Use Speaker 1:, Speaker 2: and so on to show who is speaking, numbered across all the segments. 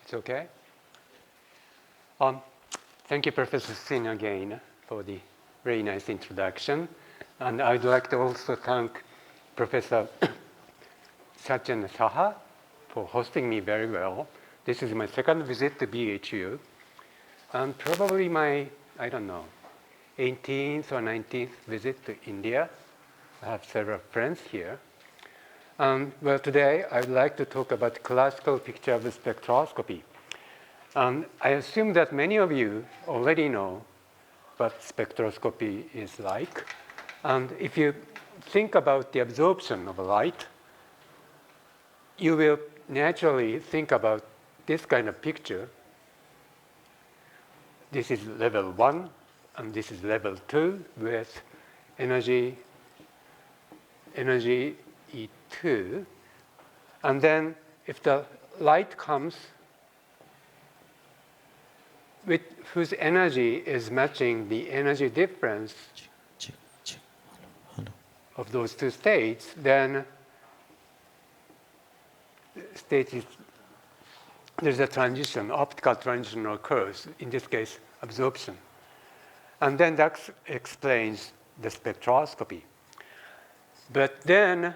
Speaker 1: It's okay? Thank you, Professor Sin, again, for the very nice introduction. And I'd like to also thank Professor Satyen Saha for hosting me very well. This is my second visit to BHU, and probably my, 18th or 19th visit to India. I have several friends here. Well, today I'd like to talk about classical picture of spectroscopy. I assume that many of you already know what spectroscopy is like. And if you think about the absorption of light, you will naturally think about this kind of picture. This is level 1, and this is level 2 with energy E2. And then if the light comes with whose energy is matching the energy difference of those two states, then there's a transition, optical transition occurs, in this case, absorption. And then that explains the spectroscopy. But then,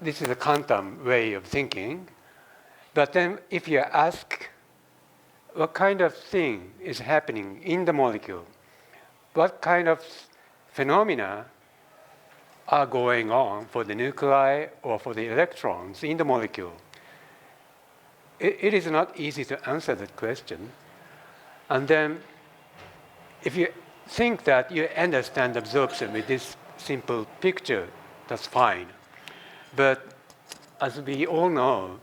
Speaker 1: this is a quantum way of thinking, but then if you ask what kind of thing is happening in the molecule, what kind of phenomena are going on for the nuclei or for the electrons in the molecule, it is not easy to answer that question. And then if you think that you understand absorption with this simple picture, that's fine. But as we all know,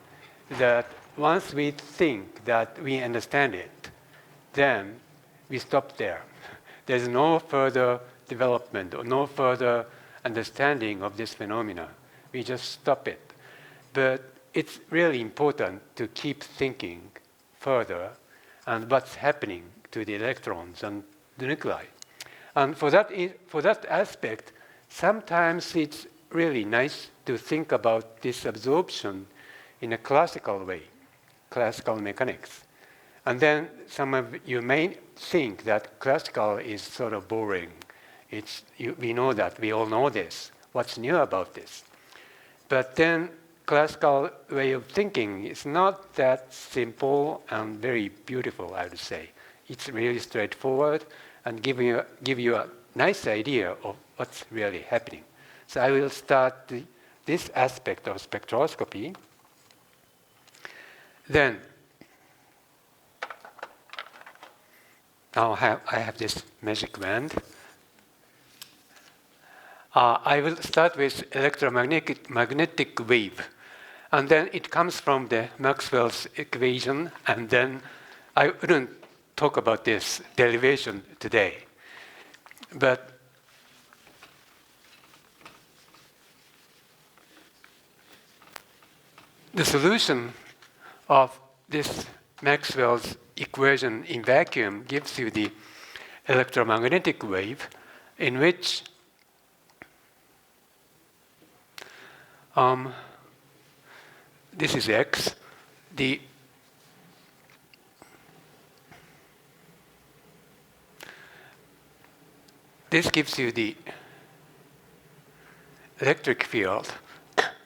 Speaker 1: that once we think that we understand it, then we stop there. There's no further development or no further understanding of this phenomena. We just stop it. But it's really important to keep thinking further and what's happening to the electrons and the nuclei. And for that aspect, sometimes it's really nice to think about this absorption in a classical way, classical mechanics. And then some of you may think that classical is sort of boring. We know that, we all know this. What's new about this? But then classical way of thinking is not that simple and very beautiful, I would say. It's really straightforward and give you a nice idea of what's really happening. So I will start this aspect of spectroscopy. Then, now I have this magic wand. I will start with electromagnetic wave. And then it comes from the Maxwell's equation. And then I wouldn't talk about this derivation today. But the solution of this Maxwell's equation in vacuum gives you the electromagnetic wave in which this is X. This gives you the electric field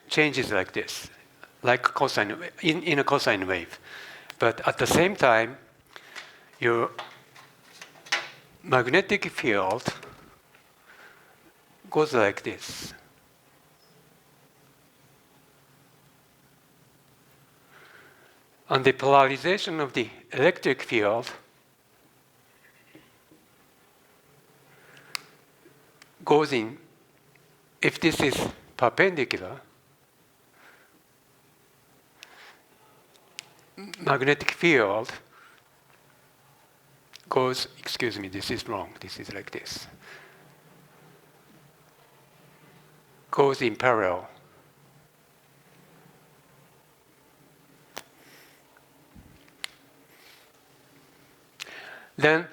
Speaker 1: changes like this, like cosine in a cosine wave. But at the same time, your magnetic field goes like this. And the polarization of the electric field goes in, if this is perpendicular, magnetic field goes, excuse me, this is wrong, this is like this, goes in parallel. Then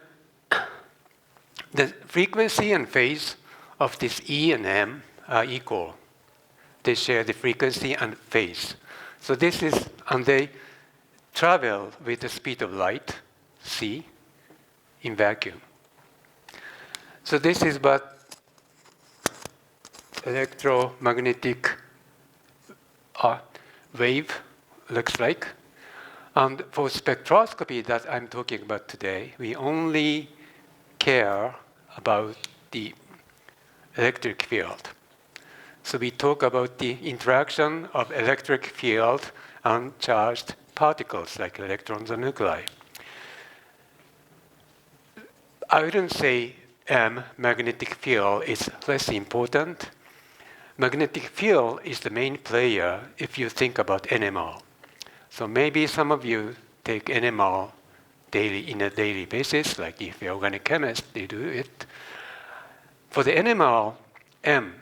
Speaker 1: the frequency and phase of this E and M are equal. They share the frequency and phase. So this is, and they travel with the speed of light, c, in vacuum. So this is what electromagnetic wave looks like. And for spectroscopy that I'm talking about today, we only care about the electric field. So we talk about the interaction of electric field and charged particles like electrons and nuclei. I wouldn't say magnetic field is less important. Magnetic field is the main player if you think about NMR. So maybe some of you take NMR in a daily basis, like if you're organic chemist, they do it. For the NMR, M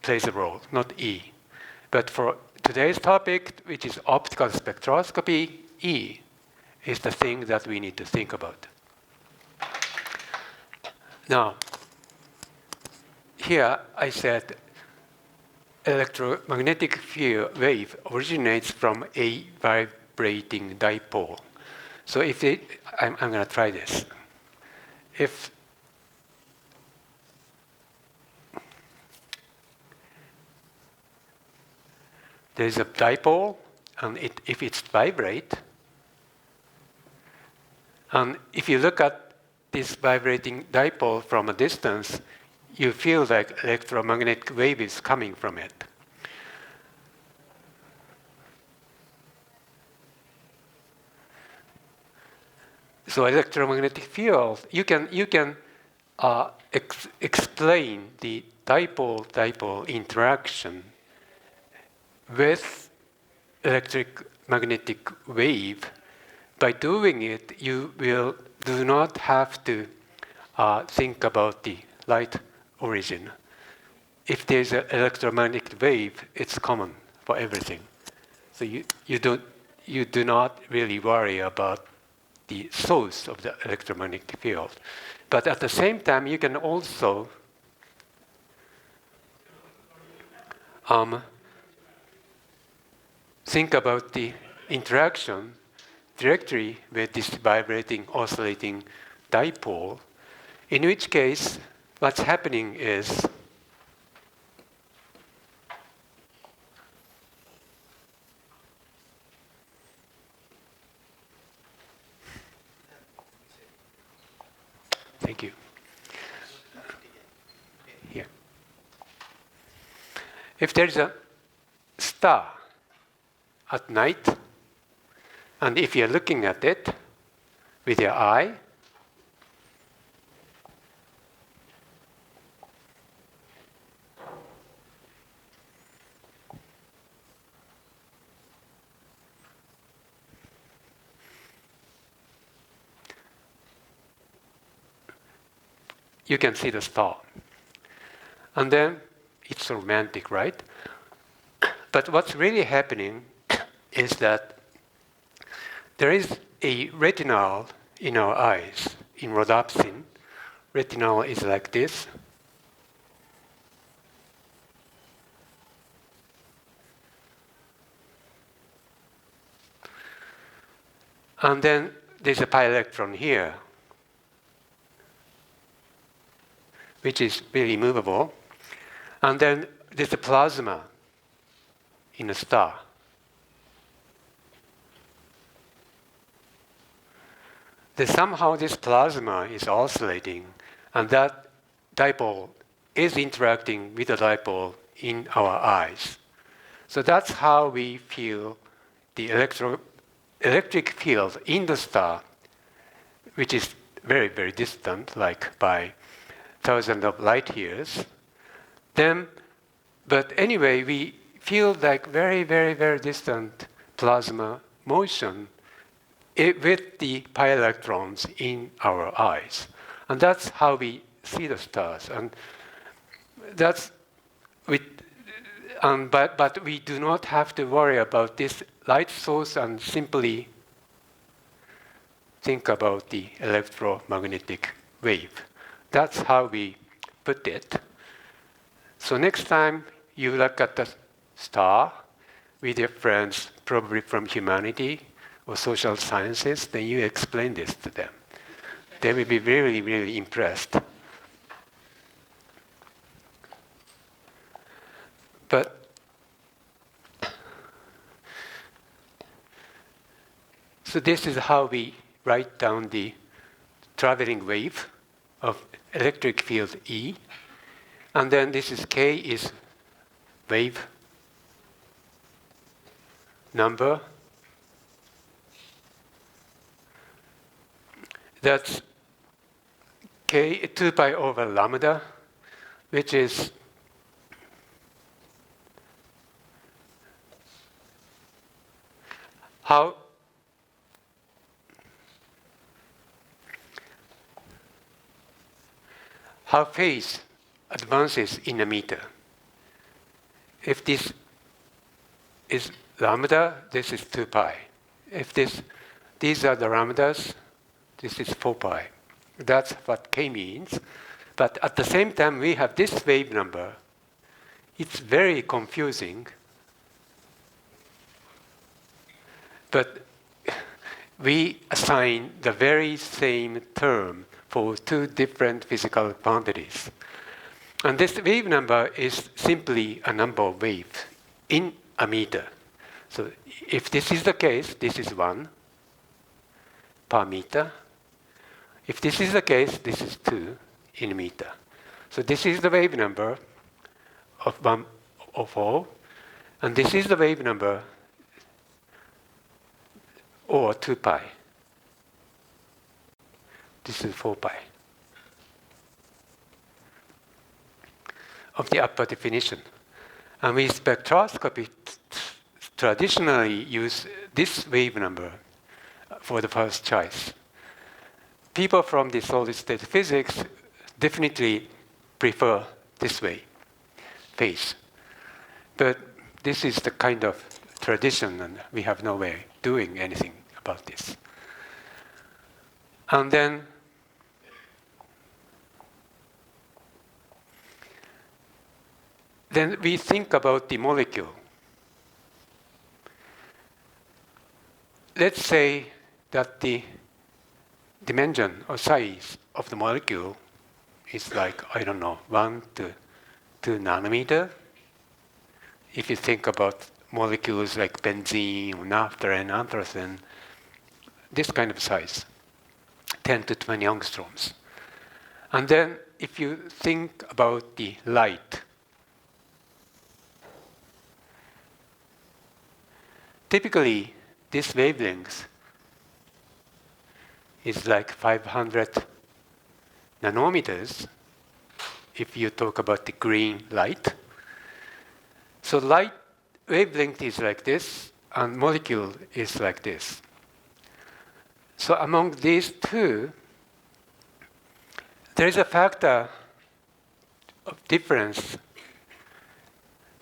Speaker 1: plays a role, not E. But for today's topic, which is optical spectroscopy, E is the thing that we need to think about. Now, here I said electromagnetic field wave originates from a vibrating dipole. So if I'm going to try this. If there's a dipole, and if it's vibrate, and if you look at this vibrating dipole from a distance, you feel like electromagnetic wave is coming from it. So electromagnetic field, you can explain the dipole-dipole interaction with electric magnetic wave. By doing it, you do not have to think about the light origin. If there's an electromagnetic wave, it's common for everything. So you do not really worry about the source of the electromagnetic field. But at the same time, you can also think about the interaction directly with this vibrating, oscillating dipole, in which case, what's happening is thank you. Here. If there's a star at night, and if you're looking at it with your eye, you can see the star. And then it's romantic, right? But what's really happening is that there is a retinal in our eyes, in rhodopsin. Retinal is like this. And then there's a pi electron here, which is really movable. And then there's a plasma in a star. Then somehow this plasma is oscillating, and that dipole is interacting with the dipole in our eyes. So that's how we feel the electric field in the star, which is very, very distant, like by thousands of light years. But anyway, we feel like very, very, very distant plasma motion with the pi electrons in our eyes. And that's how we see the stars. And that's but we do not have to worry about this light source and simply think about the electromagnetic wave. That's how we put it. So next time you look at the star with your friends, probably from humanity, or social sciences, then you explain this to them. They will be really, really impressed. But so this is how we write down the traveling wave of electric field E. And then this is K is wave number. That's K 2 pi over lambda, which is how phase advances in a meter. If this is lambda, this is 2 pi. If these are the lambdas, this is 4 pi. That's what K means. But at the same time, we have this wave number. It's very confusing. But we assign the very same term for two different physical quantities. And this wave number is simply a number of waves in a meter. So if this is the case, this is 1 per meter. If this is the case, this is 2 in a meter. So this is the wave number of 1 of 4, and this is the wave number or 2 pi. This is 4 pi of the upper definition. And we spectroscopy traditionally use this wave number for the first choice. People from the solid-state physics definitely prefer this way, phase. But this is the kind of tradition, and we have no way of doing anything about this. And then we think about the molecule. Let's say that the dimension or size of the molecule is like, I don't know, 1 to 2 nanometer. If you think about molecules like benzene or naphtha and anthracene, this kind of size, 10 to 20 angstroms. And then if you think about the light, typically this wavelength is like 500 nanometers if you talk about the green light. So light wavelength is like this, and molecule is like this. So among these two, there is a factor of difference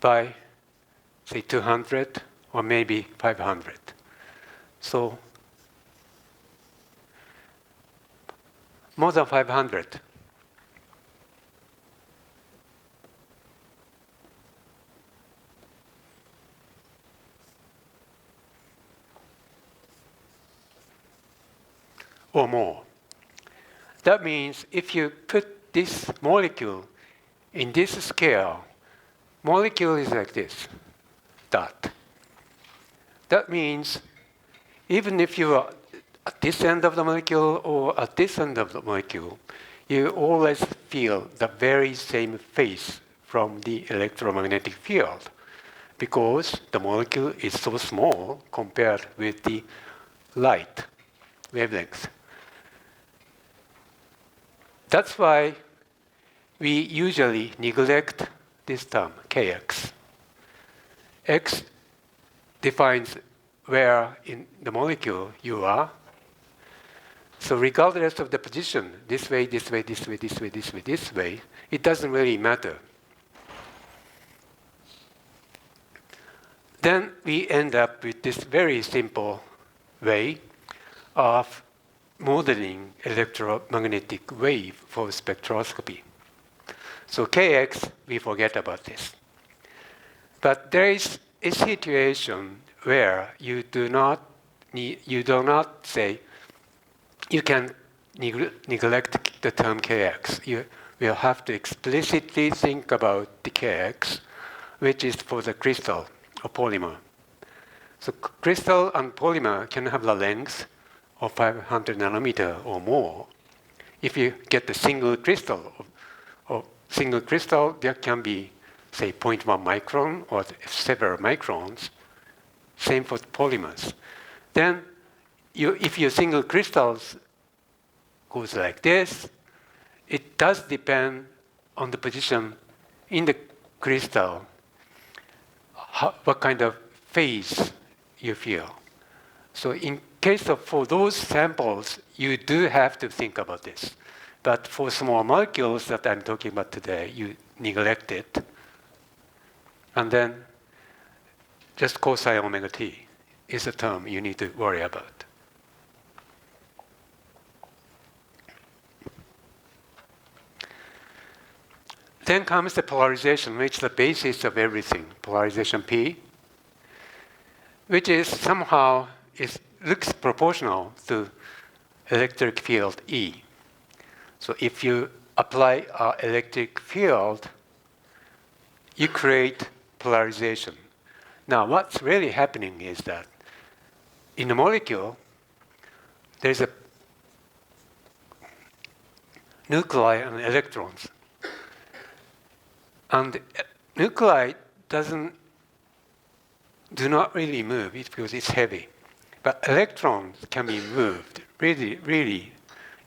Speaker 1: by, say, 200 or maybe 500. So more than 500. Or more. That means if you put this molecule in this scale, molecule is like this, dot. That means even if you are at this end of the molecule or at this end of the molecule, you always feel the very same phase from the electromagnetic field because the molecule is so small compared with the light wavelength. That's why we usually neglect this term, kx. X defines where in the molecule you are. So regardless of the position, this way, this way, this way, this way, this way, this way, it doesn't really matter. Then we end up with this very simple way of modeling electromagnetic wave for spectroscopy. So kx, we forget about this. But there is a situation where you do not you do not say, you can neglect the term kx. You will have to explicitly think about the kx, which is for the crystal or polymer. So crystal and polymer can have the length of 500 nanometer or more. If you get the single crystal, there can be, say, 0.1 micron or several microns. Same for polymers. Then, if your single crystals goes like this, it does depend on the position in the crystal, what kind of phase you feel. So in case of for those samples, you do have to think about this. But for small molecules that I'm talking about today, you neglect it. And then just cosine omega t is a term you need to worry about. Then comes the polarization, which is the basis of everything, polarization P, which is somehow looks proportional to electric field E. So if you apply an electric field, you create polarization. Now, what's really happening is that in a molecule, there's a nuclei and electrons. And nuclei do not really move because it's heavy. But electrons can be moved really, really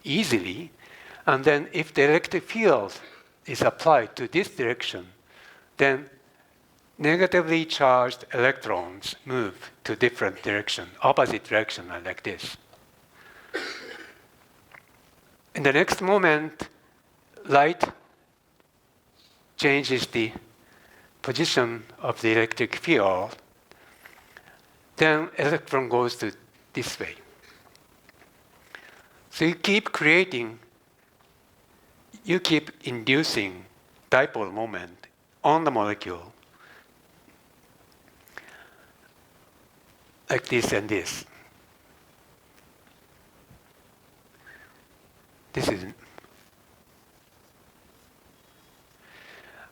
Speaker 1: easily. And then if the electric field is applied to this direction, then negatively charged electrons move to different direction, opposite direction like this. In the next moment, light changes the position of the electric field, then electron goes to this way. So you keep inducing dipole moment on the molecule, like this and this. This is,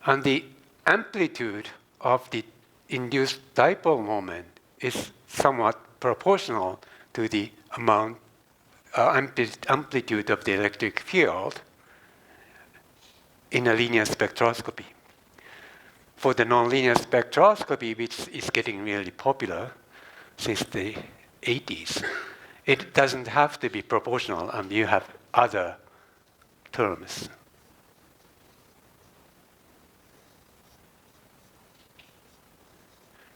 Speaker 1: and the amplitude of the induced dipole moment is somewhat proportional to the amplitude of the electric field in a linear spectroscopy. For the nonlinear spectroscopy, which is getting really popular since the 80s, it doesn't have to be proportional, and you have other terms.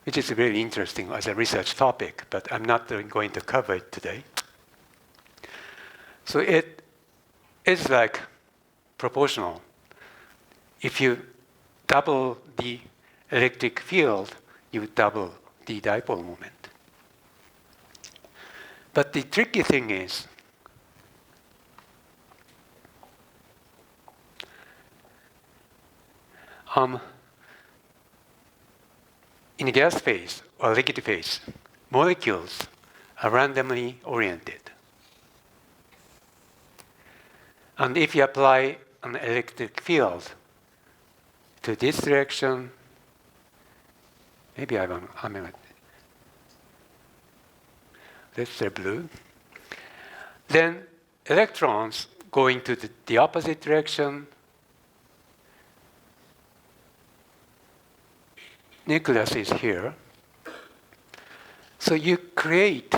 Speaker 1: Which is really interesting as a research topic, but I'm not going to cover it today. So it is like proportional. If you double the electric field, you double the dipole moment. But the tricky thing is, in a gas phase or liquid phase, molecules are randomly oriented. And if you apply an electric field to this direction, maybe let's say blue, then electrons going to the opposite direction, nucleus is here. So you create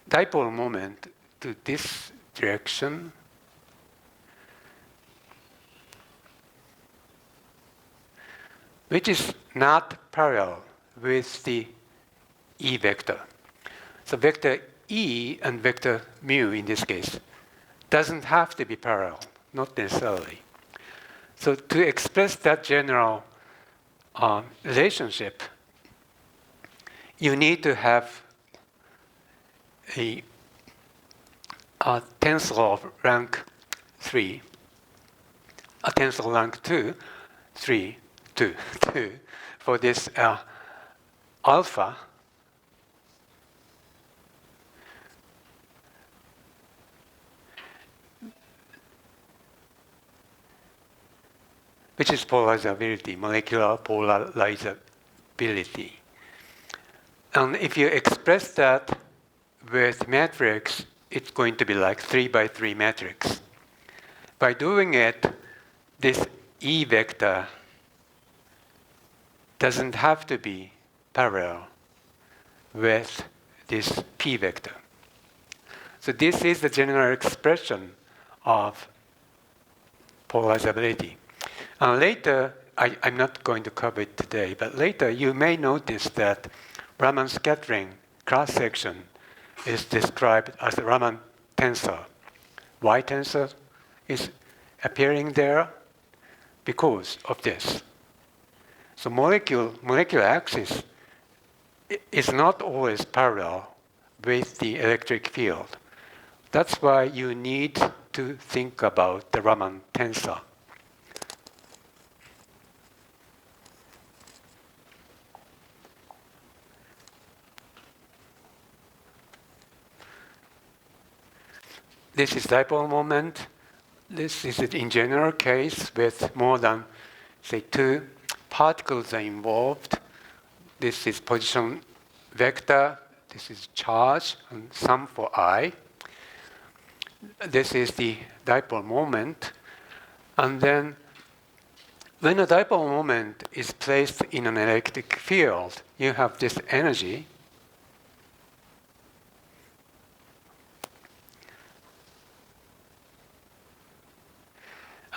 Speaker 1: dipole moment to this direction, which is not parallel with the E vector. So vector E and vector mu in this case doesn't have to be parallel, not necessarily. So to express that general relationship, you need to have a tensor of rank 3, a tensor rank 2, 3, 2, 2 for this alpha which is polarizability, molecular polarizability. And if you express that with matrix, it's going to be like 3 by 3 matrix. By doing it, this E vector doesn't have to be parallel with this P vector. So this is the general expression of polarizability. And later, I'm not going to cover it today, but later you may notice that Raman scattering cross-section is described as the Raman tensor. Why tensor is appearing there? Because of this. So molecular axis is not always parallel with the electric field. That's why you need to think about the Raman tensor. This is dipole moment. This is it in general case with more than, say, 2 particles are involved. This is position vector. This is charge, and sum for I. This is the dipole moment. And then when a dipole moment is placed in an electric field, you have this energy.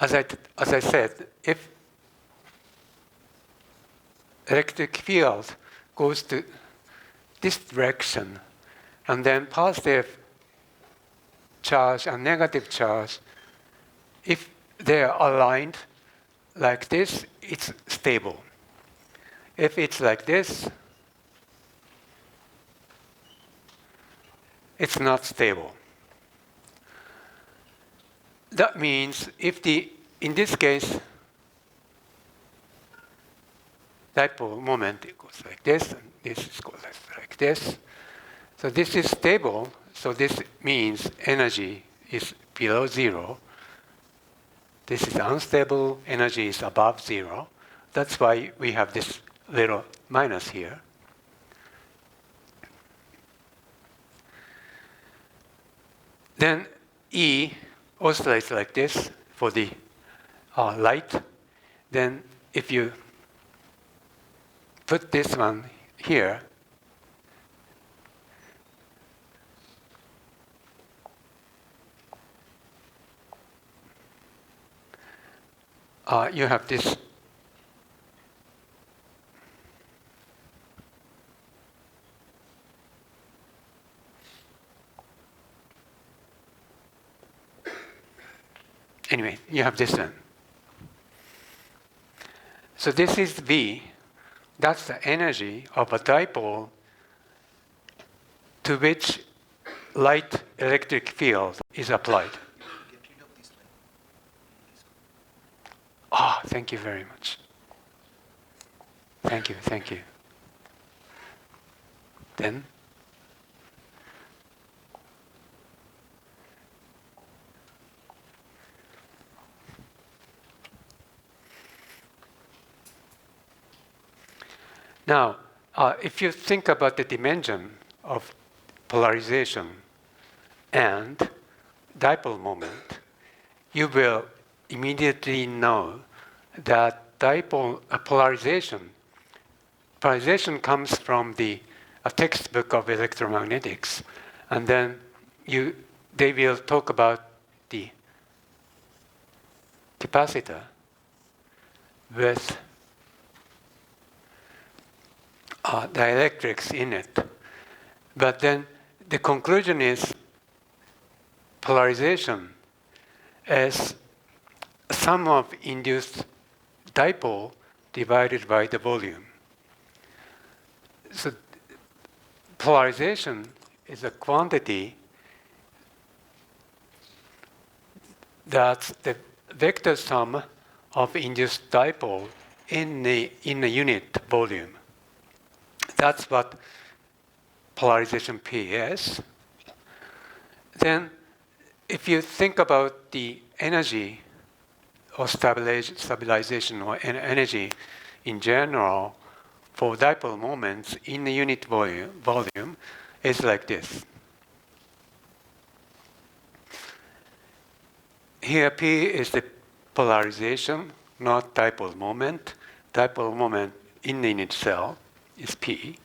Speaker 1: As I said, if electric field goes to this direction, and then positive charge and negative charge, if they are aligned like this, it's stable. If it's like this, it's not stable. That means if in this case, dipole moment goes like this, and this goes like this. So this is stable, so this means energy is below 0. This is unstable, energy is above 0. That's why we have this little minus here. Then E oscillates like this for the light. Then if you put this one here, you have this anyway, you have this one. So this is V. That's the energy of a dipole to which light electric field is applied. Ah, thank you very much. Thank you. Then now, if you think about the dimension of polarization and dipole moment, you will immediately know that dipole polarization comes from the textbook of electromagnetics, and then they will talk about the capacitor with dielectrics in it. But then the conclusion is polarization is sum of induced dipole divided by the volume. So polarization is a quantity that's the vector sum of induced dipole in a unit volume. That's what polarization P is. Then if you think about the energy or stabilization or energy in general for dipole moments in the unit volume is like this. Here P is the polarization, not dipole moment. Dipole moment in the unit cell is P.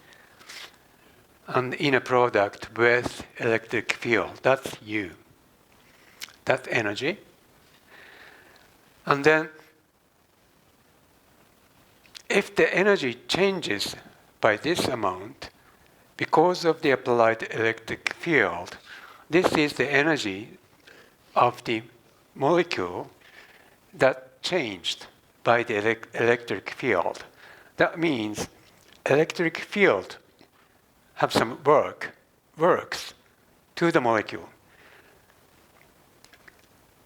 Speaker 1: And inner product with electric field, that's U. That's energy. And then if the energy changes by this amount, because of the applied electric field, this is the energy of the molecule that changed by the electric field. That means electric field have some works to the molecule.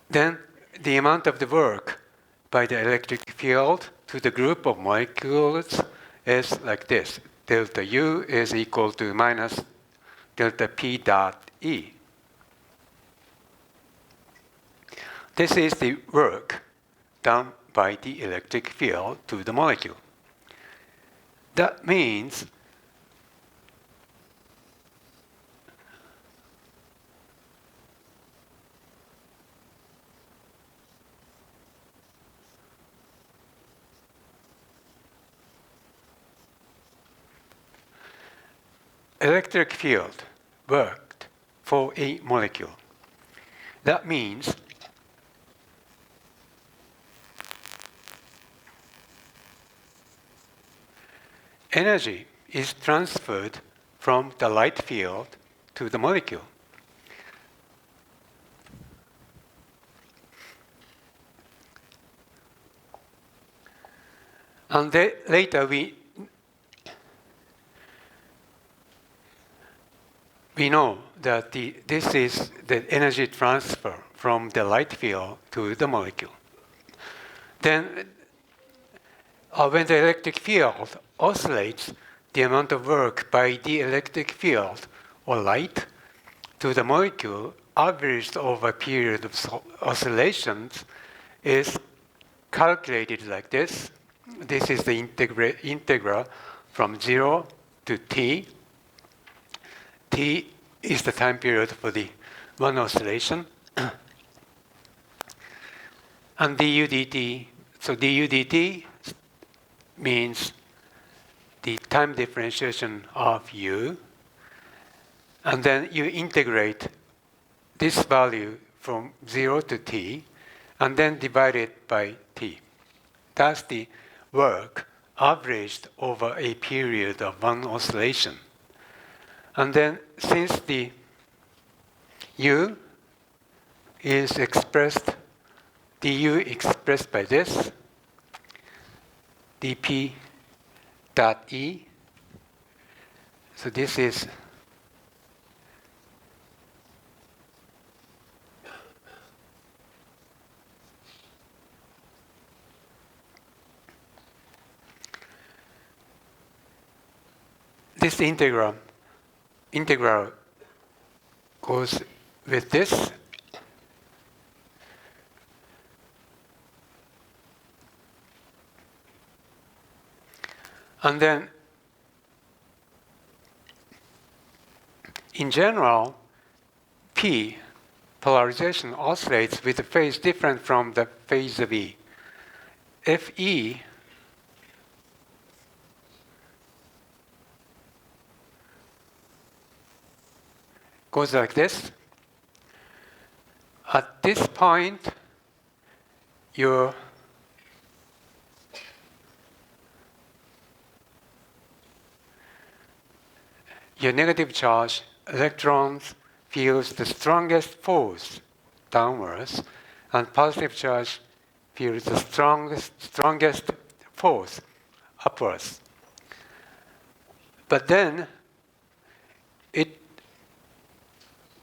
Speaker 1: Then the amount of the work by the electric field to the group of molecules is like this. Delta U is equal to minus delta P dot E. This is the work done by the electric field to the molecule. That means electric field worked for a molecule. That means energy is transferred from the light field to the molecule. And later we know that this is the energy transfer from the light field to the molecule. Then when the electric field oscillates, the amount of work by the electric field or light to the molecule averaged over a period of oscillations is calculated like this. This is the integral from 0 to t. T is the time period for the one oscillation. And du dt, so du dt means the time differentiation of u. And then you integrate this value from 0 to t, and then divide it by t. That's the work averaged over a period of one oscillation. And then since the u is expressed, du expressed by this, dp dot e, so this is this integral goes with this. And then, in general, P, polarization, oscillates with a phase different from the phase of E. If E goes like this, at this point, your negative charge electrons feels the strongest force downwards, and positive charge feels the strongest force upwards. But then it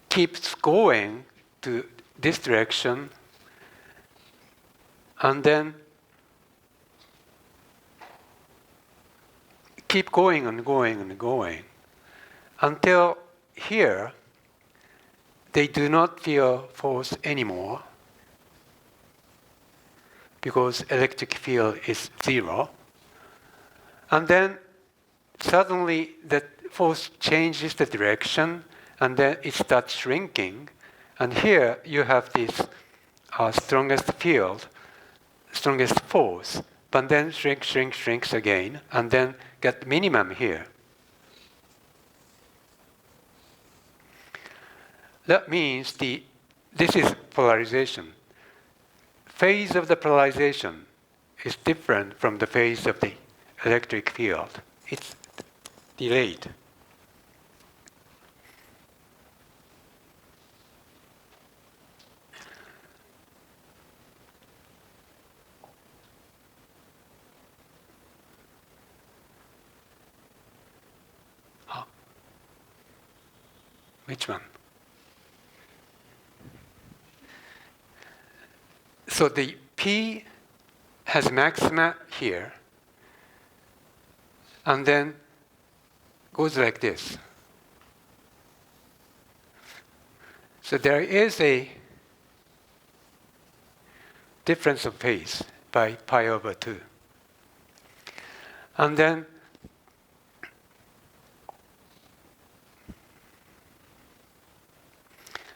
Speaker 1: keeps going to this direction, and then keep going and going and going until here they do not feel force anymore because electric field is 0. And then suddenly the force changes the direction and then it starts shrinking. And here you have this strongest field, strongest force, but then shrinks again, and then get minimum here. That means this is polarization. Phase of the polarization is different from the phase of the electric field. It's delayed. Which one? So the P has maxima here, and then goes like this. So there is a difference of phase by pi over 2. And then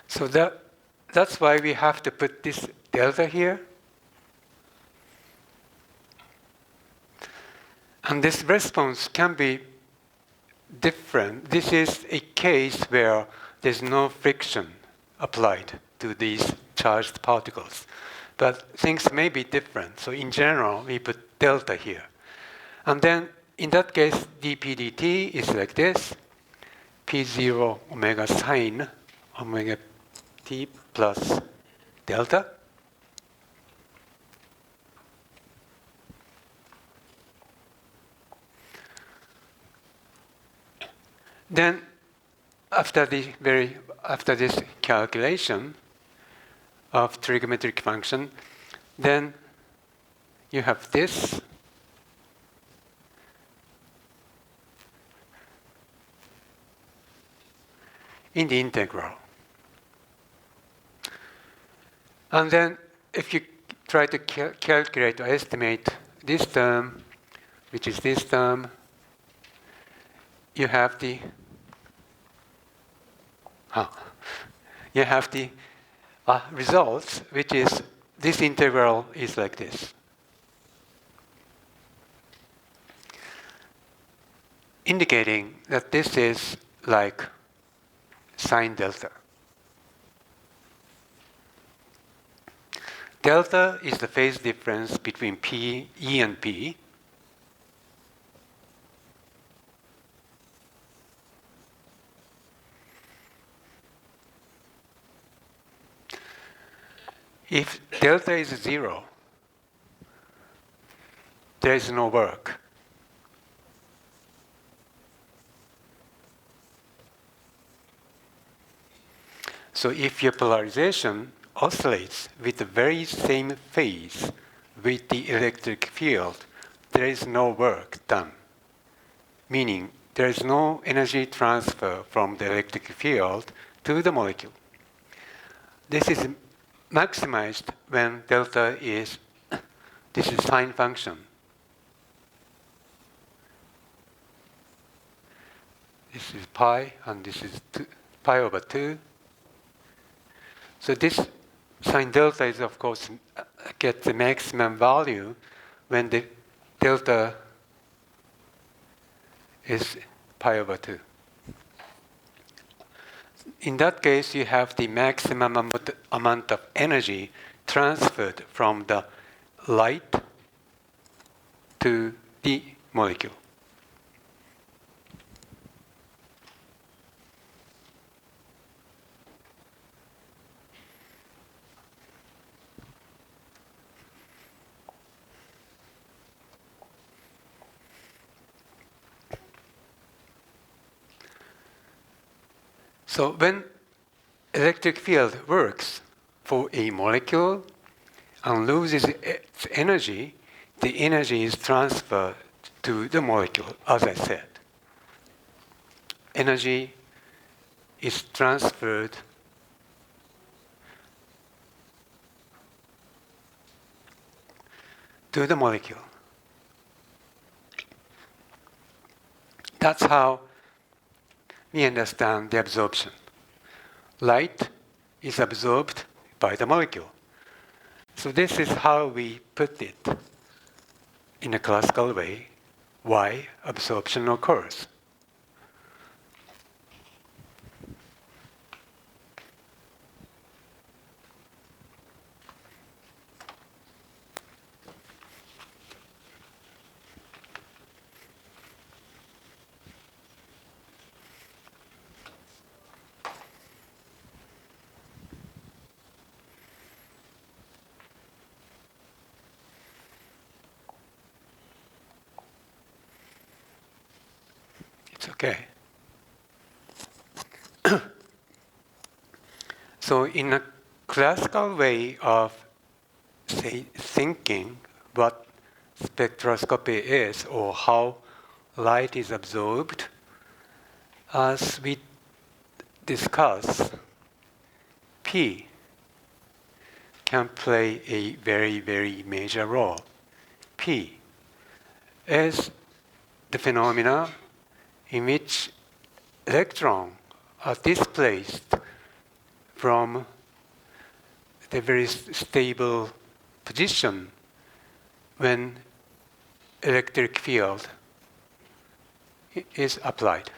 Speaker 1: so that's why we have to put this delta here. And this response can be different. This is a case where there's no friction applied to these charged particles. But things may be different. So in general, we put delta here. And then in that case, dp dt is like this. P0 omega sine omega t plus delta. Then after this calculation of trigonometric function, then you have this. In the integral. And then if you try to calculate or estimate this term, which is this term, you have the results, which is this integral is like this. Indicating that this is like sine delta. Delta is the phase difference between E and P. If delta is 0, there is no work. So if your polarization oscillates with the very same phase with the electric field, there is no work done. Meaning there is no energy transfer from the electric field to the molecule. This is maximized when delta is, this is sine function. This is pi, and this is pi over 2. So this sine delta is, of course, gets the maximum value when the delta is pi over 2. In that case, you have the maximum amount of energy transferred from the light to the molecule. So when electric field works for a molecule and loses its energy, the energy is transferred to the molecule, as I said. Energy is transferred to the molecule. That's how we understand the absorption. Light is absorbed by the molecule. So this is how we put it in a classical way, why absorption occurs. It's okay. So in a classical way of thinking what spectroscopy is or how light is absorbed, as we discuss, P can play a very, very major role. P is the phenomena in which electrons are displaced from the very stable position when electric field is applied.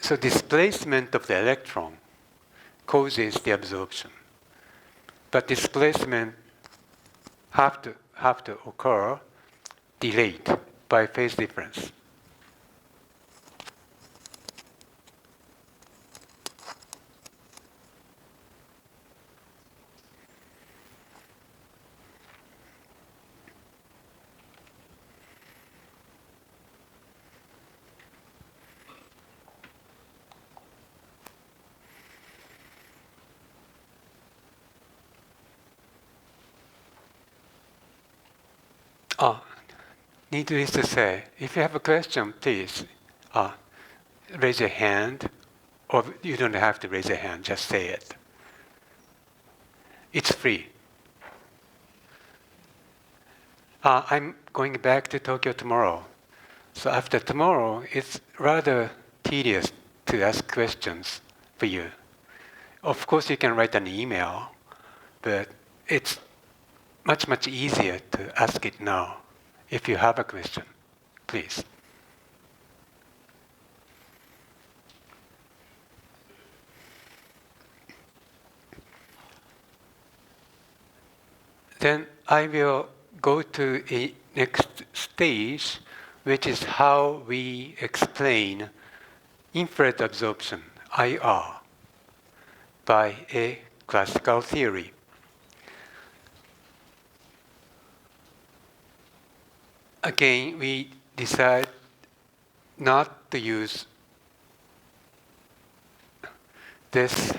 Speaker 1: So displacement of the electron causes the absorption. But displacement have to occur delayed by phase difference. Needless to say, if you have a question, please raise your hand, or you don't have to raise your hand, just say it. It's free. I'm going back to Tokyo tomorrow. So after tomorrow, it's rather tedious to ask questions for you. Of course, you can write an email, but it's much, much easier to ask it now. If you have a question, please. Then I will go to a next stage, which is how we explain infrared absorption, IR, by a classical theory. Again, we decide not to use this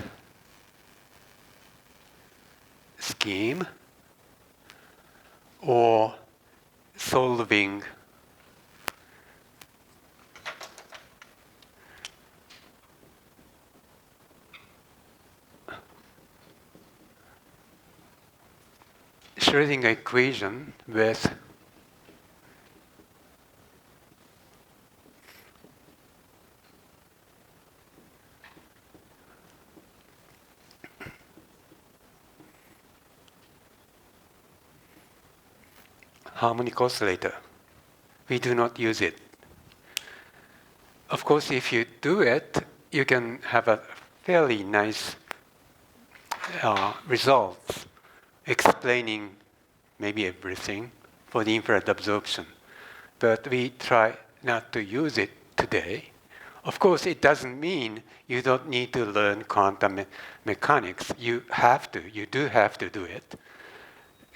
Speaker 1: scheme or solving Schrödinger equation with harmonic oscillator. We do not use it. Of course, if you do it, you can have a fairly nice results explaining maybe everything for the infrared absorption. But we try not to use it today. Of course, it doesn't mean you don't need to learn quantum mechanics. You do have to do it.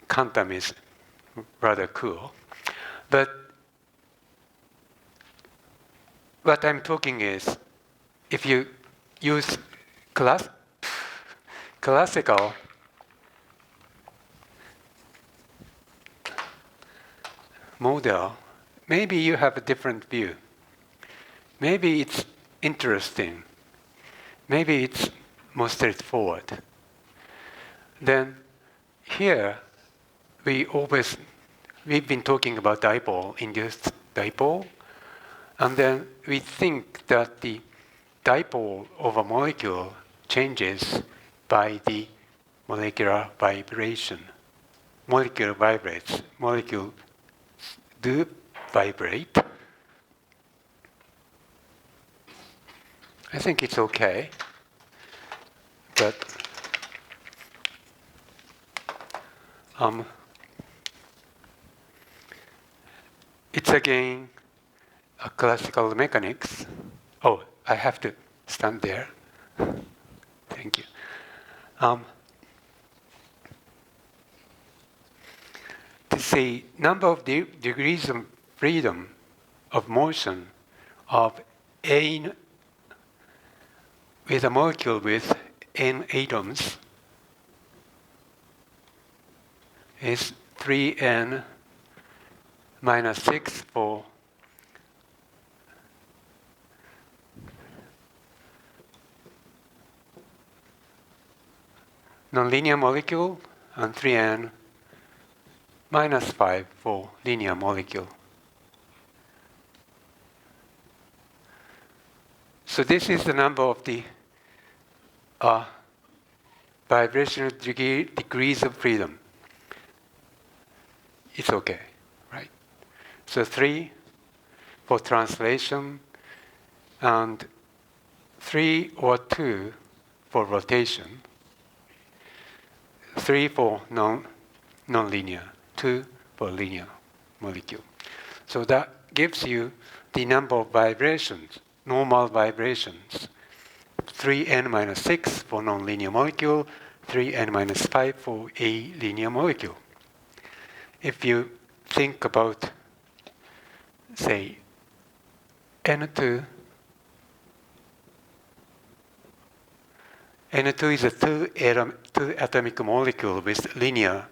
Speaker 1: Quantum is rather cool. But what I'm talking is, if you use classical model, maybe you have a different view. Maybe it's interesting. Maybe it's more straightforward. Then here, we've been talking about dipole, induced dipole, and then we think that the dipole of a molecule changes by the molecular vibration. Molecule vibrates. Molecules do vibrate. I think it's okay, but it's again a classical mechanics. Oh, I have to stand there. Thank you. The number of degrees of freedom of motion of A with a molecule with n atoms is 3n minus 6 for nonlinear molecule and 3n minus 5 for linear molecule. So this is the number of the vibrational degrees of freedom. It's okay, right? So 3 for translation and 3 or 2 for rotation, 3 for non-linear, 2 for linear molecule. So that gives you the number of vibrations, normal vibrations. 3n minus 6 for non-linear molecule, 3n minus 5 for a linear molecule. If you think about, say, N2 is a two atomic molecule with linear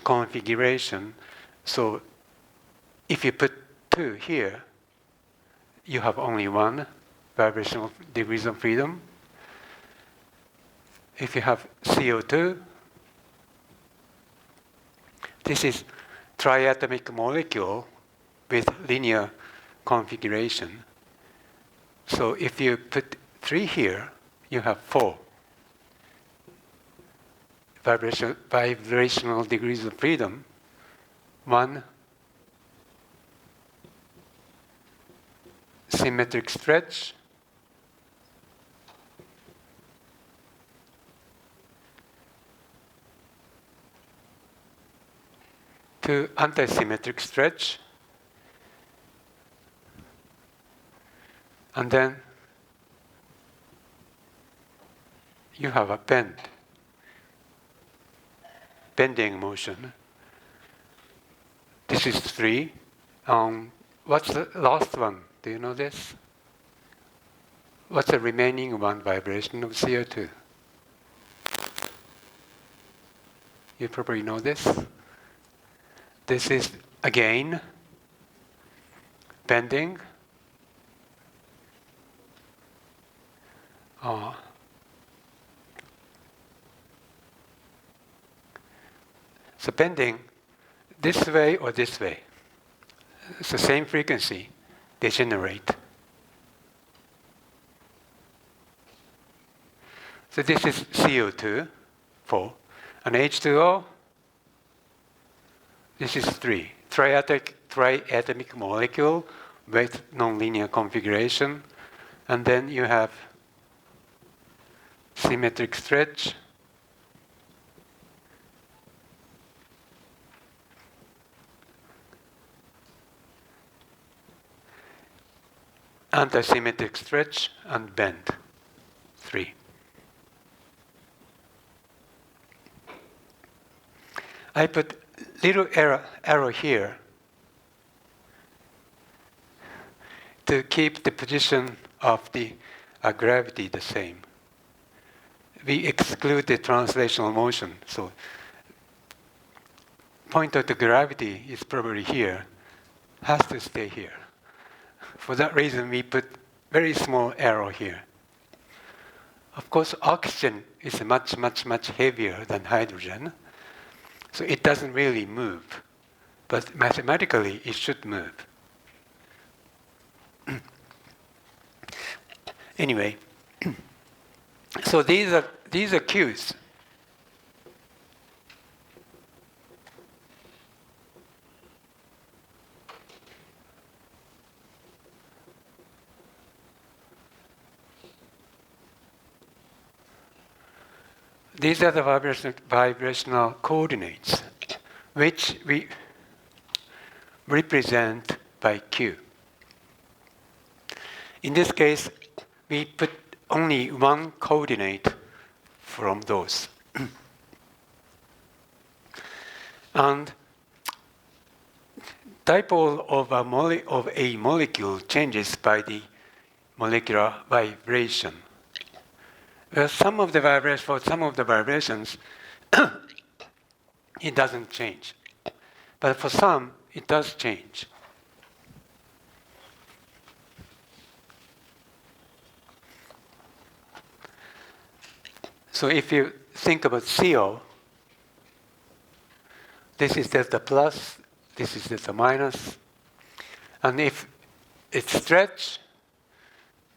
Speaker 1: configuration. So if you put 2 here, you have only 1 vibrational degrees of freedom. If you have CO2, this is triatomic molecule with linear configuration. So if you put 3 here, you have 4 vibrational degrees of freedom. 1 symmetric stretch, 2 antisymmetric stretch, and then you have a bending motion. This is 3. What's the last one? Do you know this? What's the remaining one vibration of CO2? You probably know this. This is, again, bending. So bending this way or this way. It's the same frequency, degenerate. So this is CO2, 4, and H2O, this is 3. Triatomic molecule with nonlinear configuration. And then you have symmetric stretch, antisymmetric stretch, and bend, 3. I put little arrow here to keep the position of the gravity the same. We exclude the translational motion, so point of the gravity is probably here, has to stay here. For that reason, we put very small arrow here. Of course, oxygen is much, much, much heavier than hydrogen, so it doesn't really move. But mathematically, it should move. Anyway, so these are Qs. These are the vibrational coordinates, which we represent by Q. In this case, we put only one coordinate from those. And dipole of a molecule changes by the molecular vibration. For some of the vibrations, it doesn't change. But for some, it does change. So if you think about CO, this is delta plus, this is delta minus. And if it's stretched,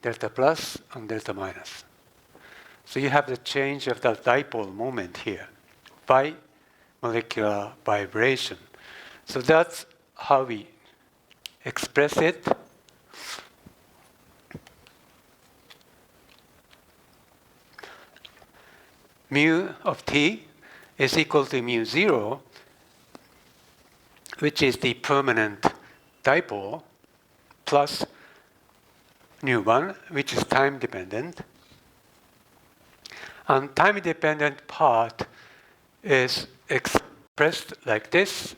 Speaker 1: delta plus and delta minus. So you have the change of the dipole moment here by molecular vibration. So that's how we express it. Mu of T is equal to mu 0, which is the permanent dipole, plus nu 1, which is time dependent. And time dependent part is expressed like this.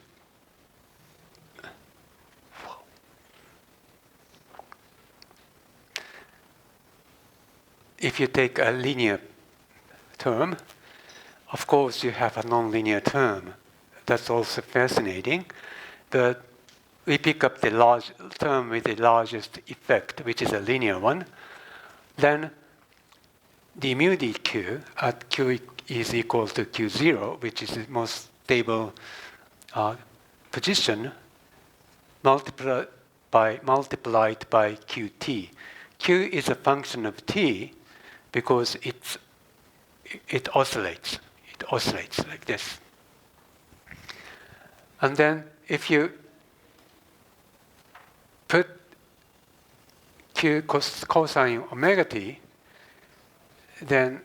Speaker 1: If you take a linear term, of course you have a nonlinear term. That's also fascinating. But we pick up the large term with the largest effect, which is a linear one. Then the mu dq at q is equal to q0, which is the most stable position, multiplied by qt. Q is a function of t because it oscillates. It oscillates like this. And then if you put q cosine omega t, then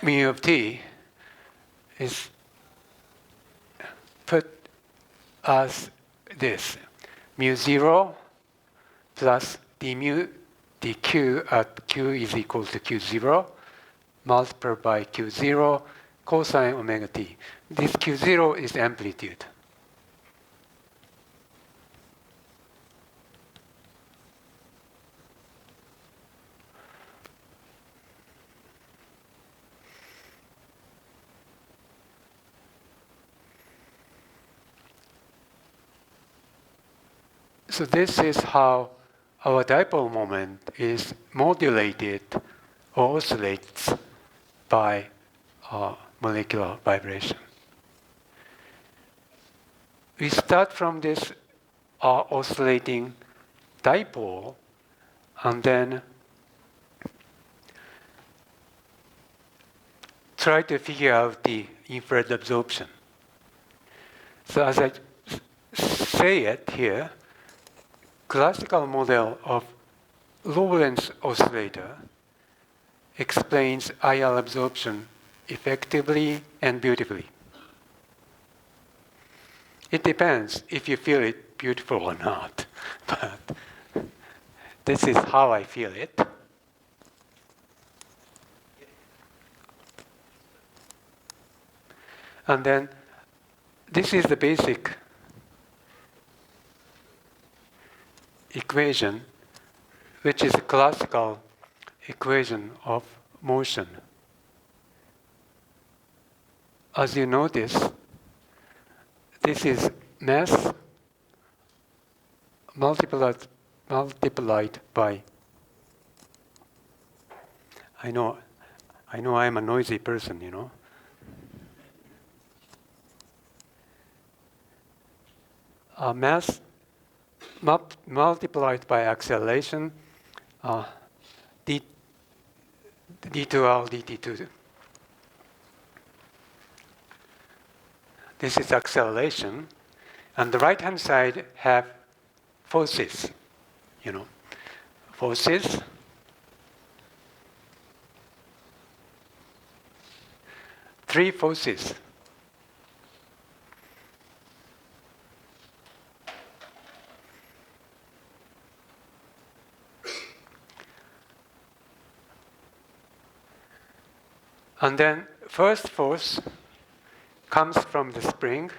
Speaker 1: mu of t is put as this. Mu 0 plus dq at q is equal to q0 multiplied by q0 cosine omega t. This q0 is amplitude. So this is how our dipole moment is modulated or oscillates by molecular vibration. We start from this oscillating dipole and then try to figure out the infrared absorption. So as I say it here, classical model of Lorentz oscillator explains IR absorption effectively and beautifully. It depends if you feel it beautiful or not, but this is how I feel it. And then this is the basic equation, which is a classical equation of motion. As you notice, this is mass multiplied by, I know I'm a noisy person, you know. Mass multiplied by acceleration, d2r dt2. This is acceleration, and the right-hand side have forces, you know. Forces, three forces. And then first force comes from the spring.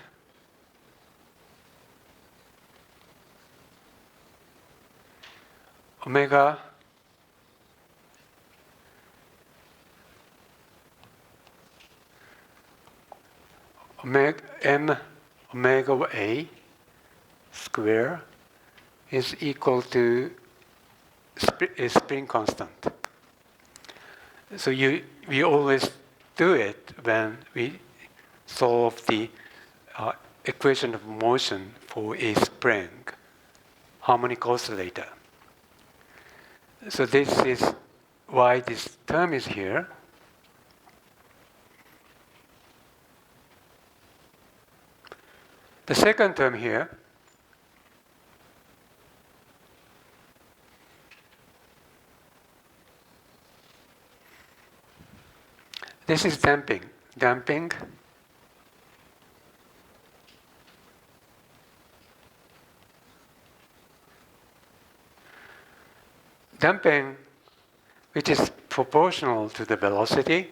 Speaker 1: Omega m omega a square is equal to spring constant. So we always do it when we solve the equation of motion for a spring harmonic oscillator. So this is why this term is here. The second term here, this is damping. Damping damping, which is proportional to the velocity,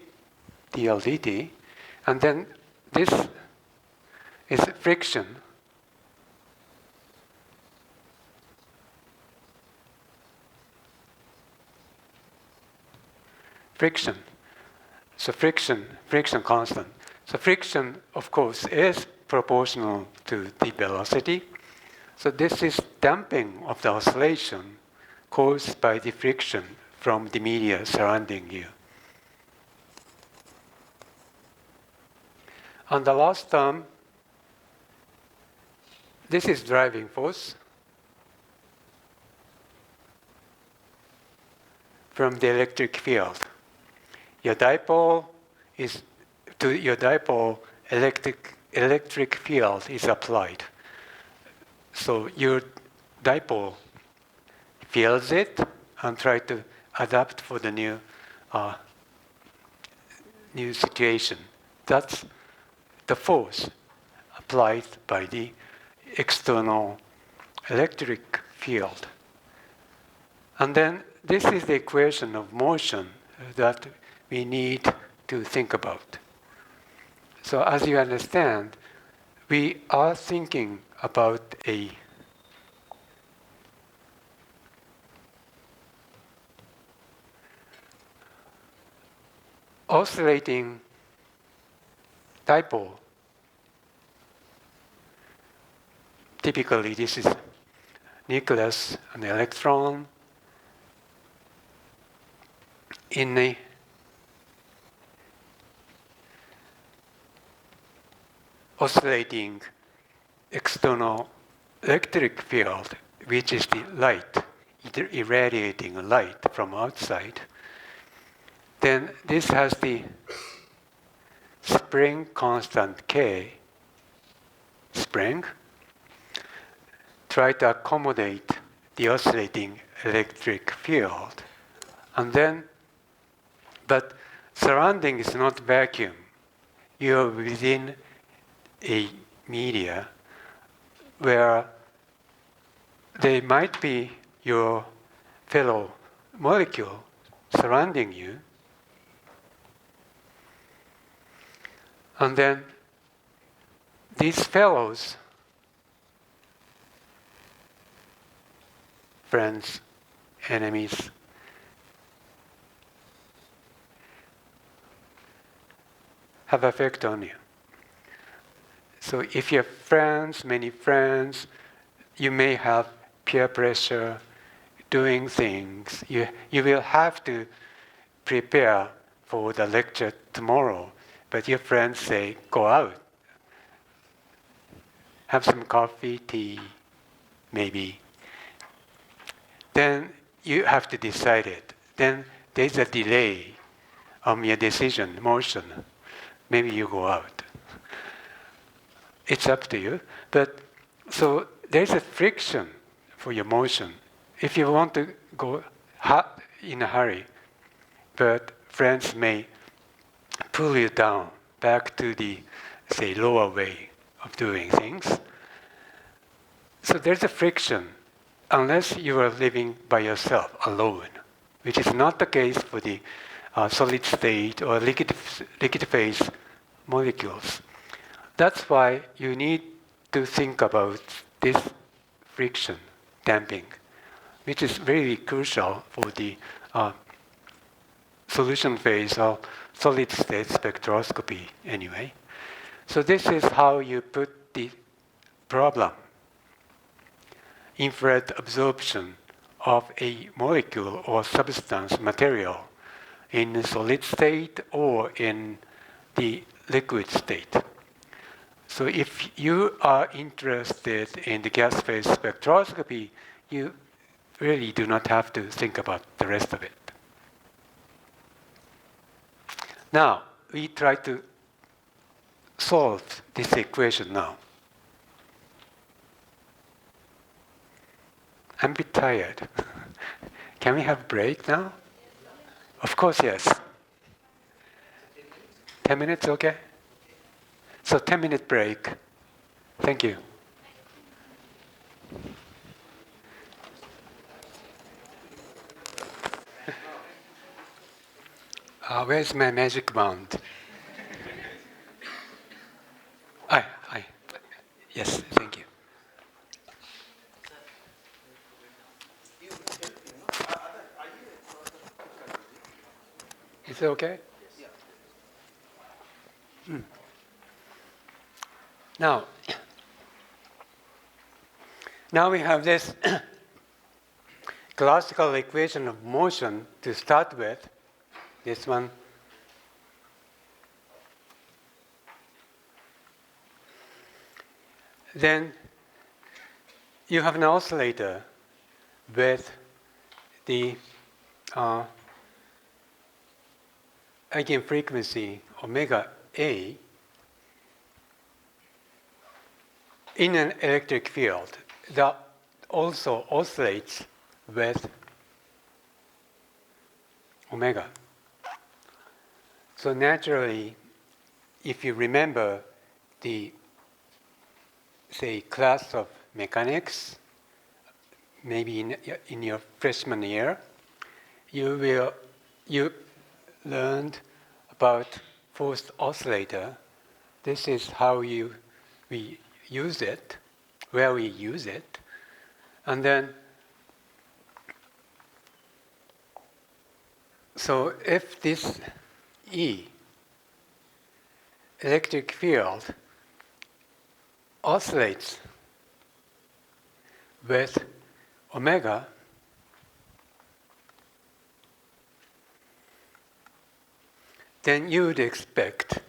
Speaker 1: dl dt, and then this is friction. Friction. So friction constant. So friction, of course, is proportional to the velocity. So this is damping of the oscillation caused by the friction from the media surrounding you. And the last term, this is driving force from the electric field. Your dipole electric field is applied. So your dipole feels it and try to adapt for the new situation. That's the force applied by the external electric field. And then this is the equation of motion that we need to think about. So as you understand, we are thinking about a oscillating dipole. Typically, this is nucleus and electron in a oscillating external electric field, which is the light, irradiating light from outside. Then this has the spring constant K, spring, try to accommodate the oscillating electric field. And then, but surrounding is not vacuum. You're within a media where they might be your fellow molecule surrounding you. And then these fellows, friends, enemies, have effect on you. So if you have friends, many friends, you may have peer pressure, doing things. You will have to prepare for the lecture tomorrow, but your friends say, go out, have some coffee, tea, maybe. Then you have to decide it. Then there's a delay on your decision, motion. Maybe you go out. It's up to you. But so there's a friction for your motion. If you want to go in a hurry, but friends may pull you down back to the, say, lower way of doing things. So there's a friction unless you are living by yourself, alone, which is not the case for the solid state or liquid phase molecules. That's why you need to think about this friction damping, which is very crucial for the solution phase of solid state spectroscopy anyway. So this is how you put the problem. Infrared absorption of a molecule or substance material in the solid state or in the liquid state. So if you are interested in the gas phase spectroscopy, you really do not have to think about the rest of it. Now, we try to solve this equation now. I'm a bit tired. Can we have a break now? Of course, yes. 10 minutes, okay? So 10-minute break. Thank you. Where's my magic wand? Yes, thank you. Is it okay? Now we have this classical equation of motion to start with. This one. Then you have an oscillator with the eigenfrequency omega A in an electric field that also oscillates with omega. So naturally, if you remember the, say, class of mechanics, maybe in your freshman year, you learned about forced oscillator. This is how we use it, where we use it. And then, so if this E, electric field, oscillates with omega, then you would expect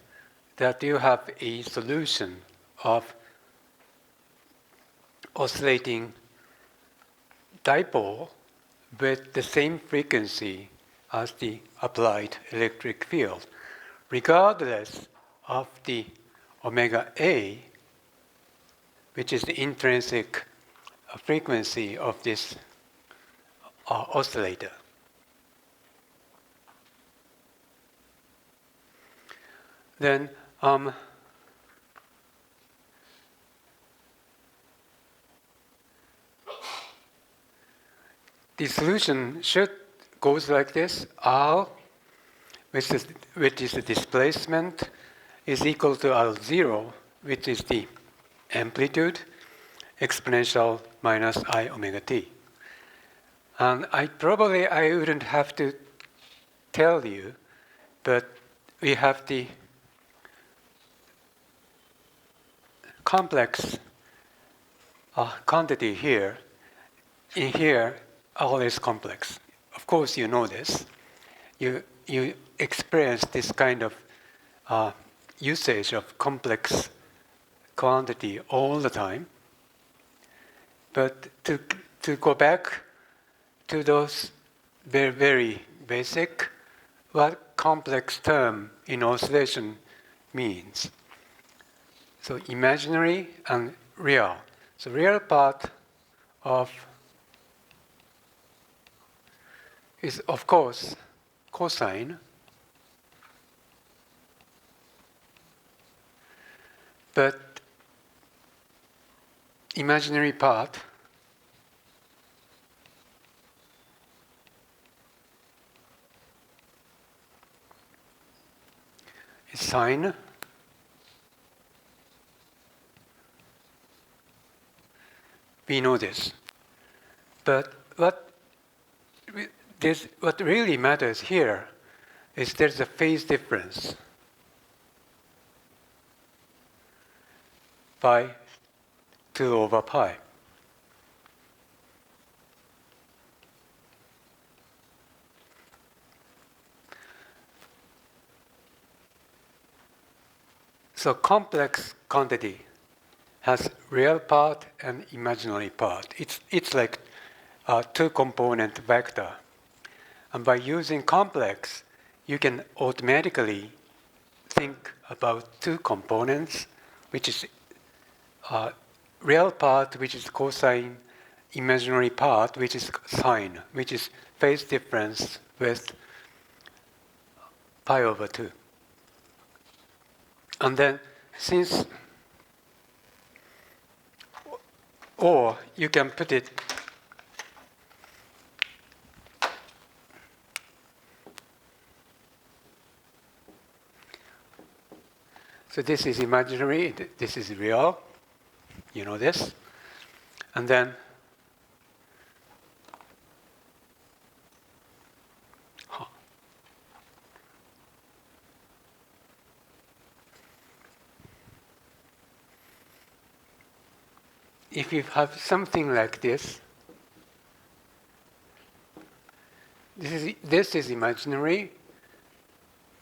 Speaker 1: that you have a solution of oscillating dipole with the same frequency as the applied electric field, regardless of the omega A, which is the intrinsic frequency of this oscillator. Then the solution goes like this: R, which is the displacement, is equal to R0, which is the amplitude, exponential minus I omega t. And I wouldn't have to tell you, but we have the complex quantity here, in here, all is complex. Of course, you know this. You experience this kind of usage of complex quantity all the time. But to go back to those very, very basic, what complex term in oscillation means. So imaginary and real. So real part of is, of course, cosine. But imaginary part is sine. We know this. But what really matters here is there's a phase difference by 2 over pi. So complex quantity has real part and imaginary part. It's like a two-component vector. And by using complex, you can automatically think about two components, which is real part, which is cosine, imaginary part, which is sine, which is phase difference with pi over 2. And then since, or you can put it so this is imaginary, this is real, you know this. And then if you have something like this, this is imaginary,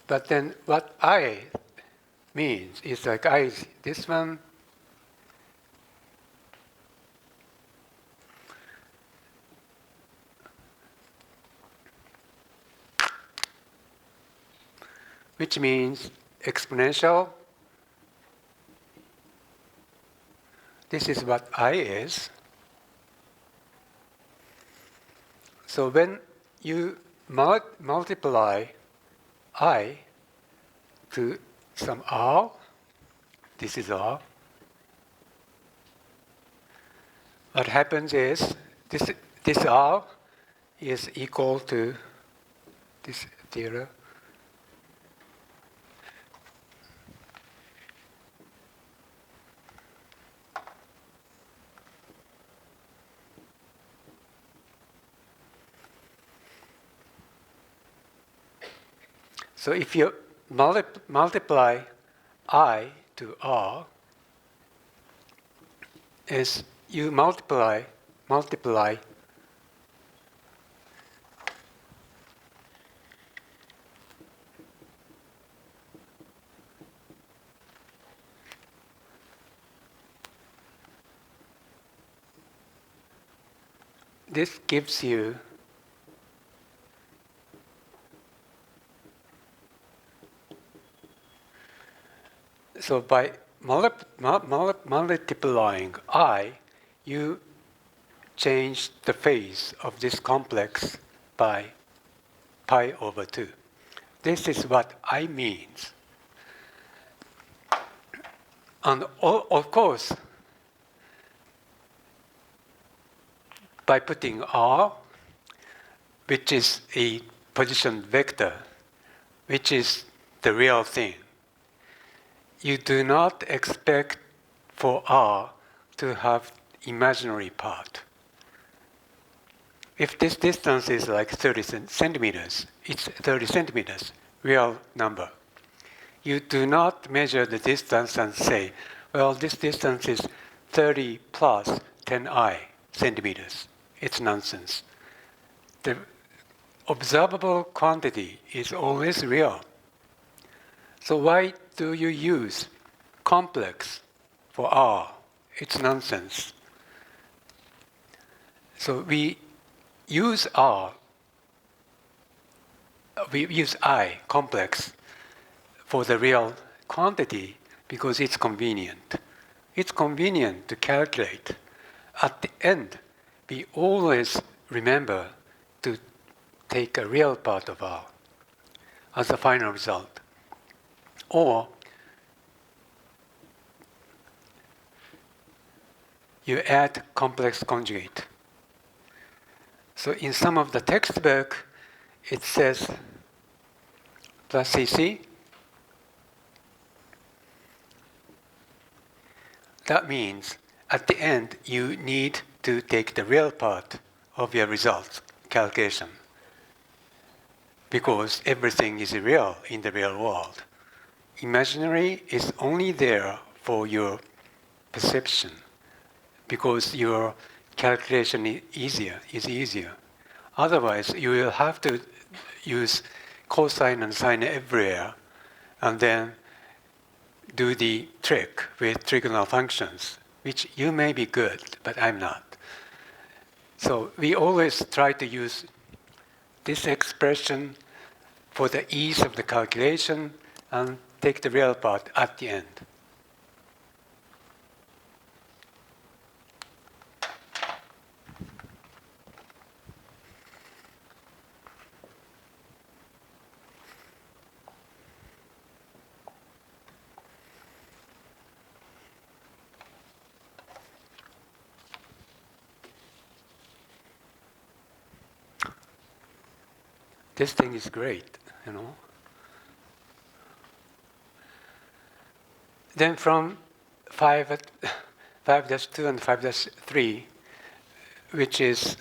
Speaker 1: but then what I means is like this one, which means exponential. This is what I is. So when you multiply I to some R, this is R, what happens is this R is equal to this theta. So if you multiply I to R, is you multiply this gives you so by multiplying I, you change the phase of this complex by pi over 2. This is what I means. And of course, by putting R, which is a position vector, which is the real thing, you do not expect for R to have imaginary part. If this distance is like 30 centimeters, it's 30 centimeters, real number. You do not measure the distance and say, well, this distance is 30 plus 10I centimeters. It's nonsense. The observable quantity is always real. So why do you use complex for R? It's nonsense. So we use R, we use I, complex, for the real quantity because it's convenient. It's convenient to calculate. At the end, we always remember to take a real part of R as a final result. Or you add complex conjugate. So in some of the textbook, it says plus CC. That means at the end, you need to take the real part of your results calculation because everything is real in the real world. Imaginary is only there for your perception because your calculation is easier. Otherwise, you will have to use cosine and sine everywhere and then do the trick with trigonal functions, which you may be good, but I'm not. So we always try to use this expression for the ease of the calculation and take the real part at the end. This thing is great, you know. Then from 5-2 and 5-3, which is,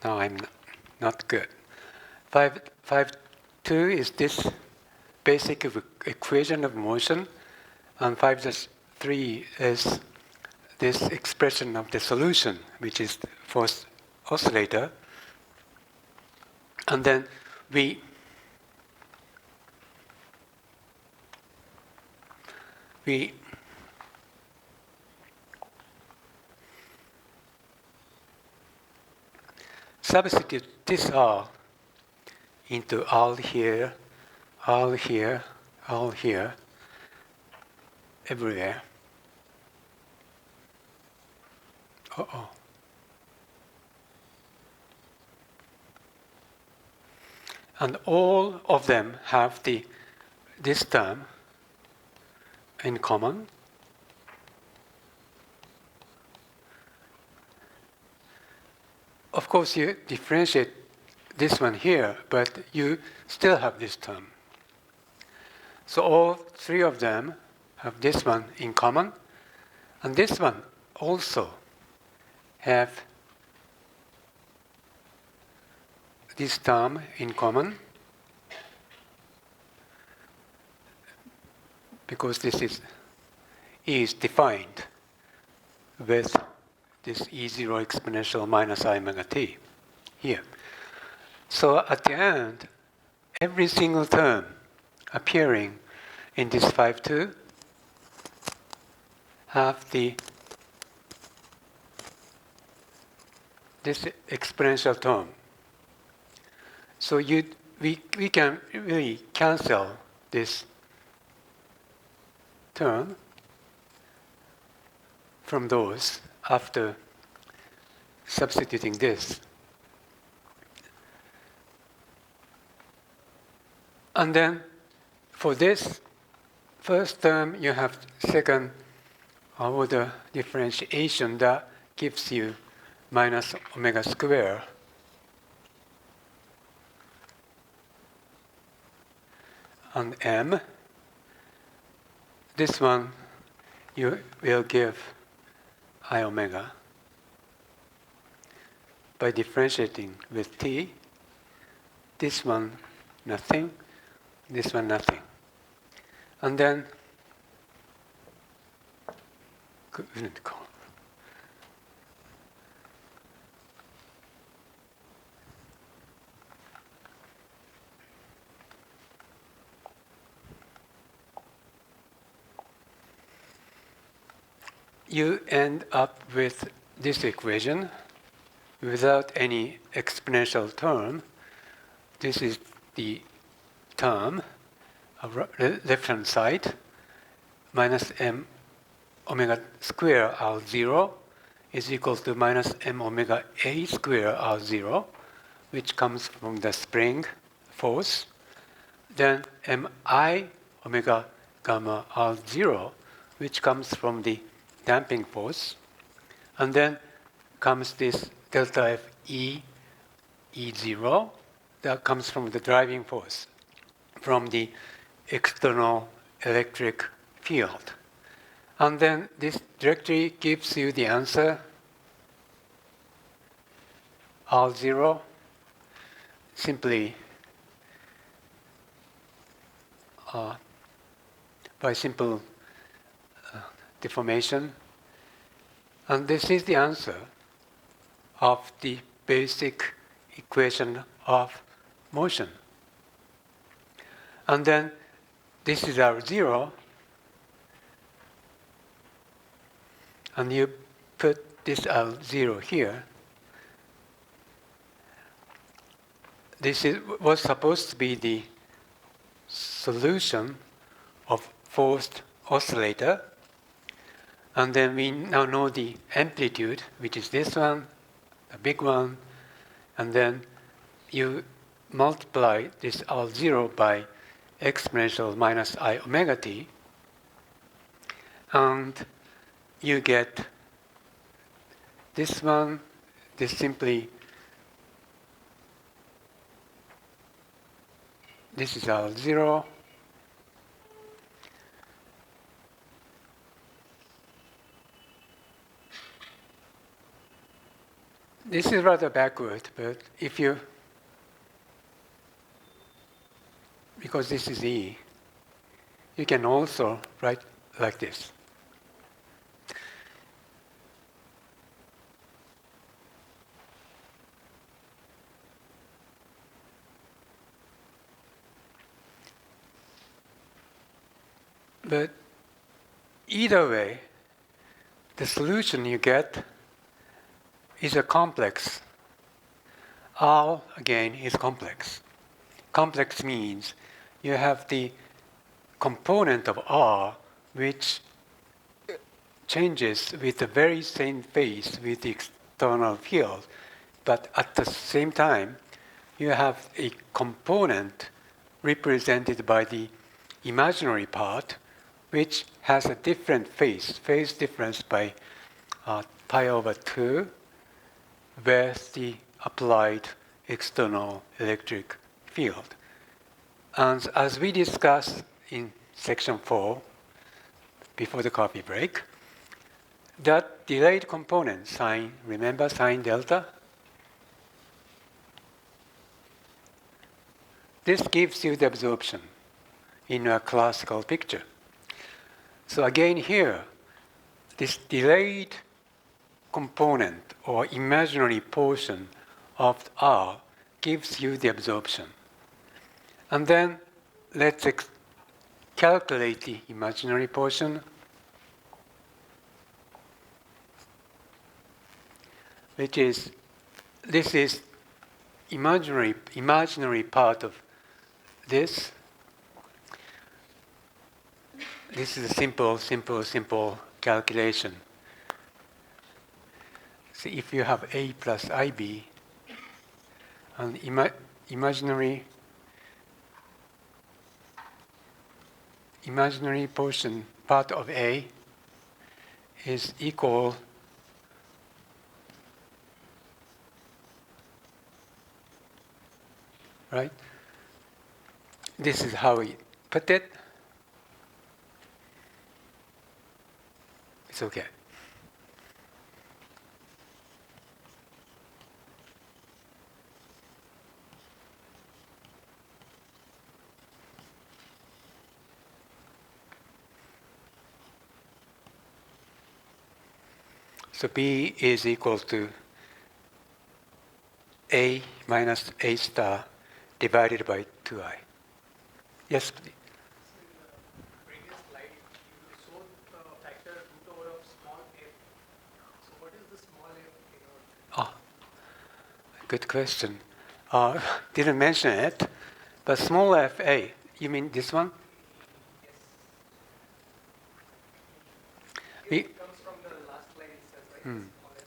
Speaker 1: no, I'm not good. 5-2 is this basic equation of motion, and 5-3 is this expression of the solution, which is force oscillator. And then we substitute this R into all here, all here, all here, everywhere. Uh-oh. And all of them have this term in common. Of course, you differentiate this one here, but you still have this term. So all three of them have this one in common, and this one also have this term in common because this is defined with this E0 exponential minus I omega t here. So at the end, every single term appearing in this 5-2 have this exponential term. So we can really cancel this term from those after substituting this. And then for this first term, you have second order differentiation that gives you minus omega square. And m, this one you will give I omega by differentiating with t. This one nothing, this one nothing. And then couldn't call. You end up with this equation without any exponential term. This is the term of left-hand side, minus m omega square r0 is equal to minus m omega a square r0, which comes from the spring force. Then mi omega gamma r0, which comes from the damping force. And then comes this delta F E0 that comes from the driving force, from the external electric field. And then this directly gives you the answer, R0, simply by simple deformation. And this is the answer of the basic equation of motion. And then this is R0, and you put this R0 here. This was supposed to be the solution of forced oscillator. And then we now know the amplitude, which is this one, the big one. And then you multiply this R0 by exponential minus I omega t. And you get this one, this simply, this is R0. This is rather backward, but if you, because this is E, you can also write like this. But either way, the solution you get is a complex. R, again, is complex. Complex means you have the component of R which changes with the very same phase with the external field, but at the same time, you have a component represented by the imaginary part which has a different phase difference by pi over 2, with the applied external electric field. And as we discussed in section 4, before the coffee break, that delayed component sine, remember sine delta? This gives you the absorption in a classical picture. So again here, this delayed component or imaginary portion of R gives you the absorption. And then let's calculate the imaginary portion, which is, this is imaginary part of this. This is a simple calculation. So if you have A plus IB, and imaginary portion, part of A, is equal right? This is how we put it. It's okay. So B is equal to A minus A star divided by 2I. Yes, please.
Speaker 2: Previous slide, you showed the factor root over of small f. So what is the small f denote?
Speaker 1: Oh, good question. Didn't mention it, but small fa, you mean this one?
Speaker 2: Yes.
Speaker 1: We,
Speaker 2: It comes from the last slide itself, right? The small f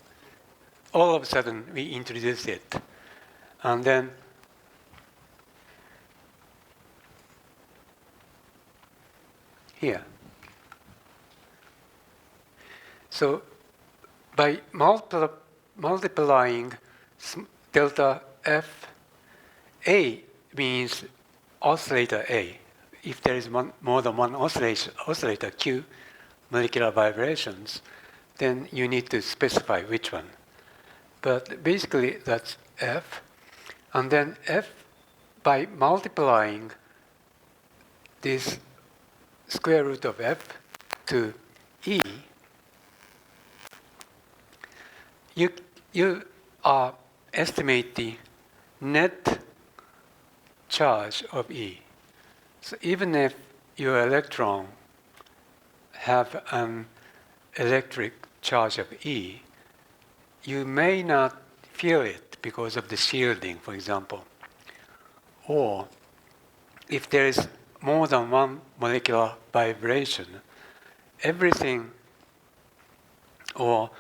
Speaker 2: root over.
Speaker 1: all of a sudden, we introduce it. And then here. So by multiplying delta f, A means oscillator A. If there is more than one oscillator Q, molecular vibrations, then you need to specify which one. But basically, that's F. And then F, by multiplying this square root of F to E, you estimate the net charge of E. So even if your electron have an electric charge of E, you may not feel it because of the shielding, for example. Or if there is more than one molecular vibration, everything or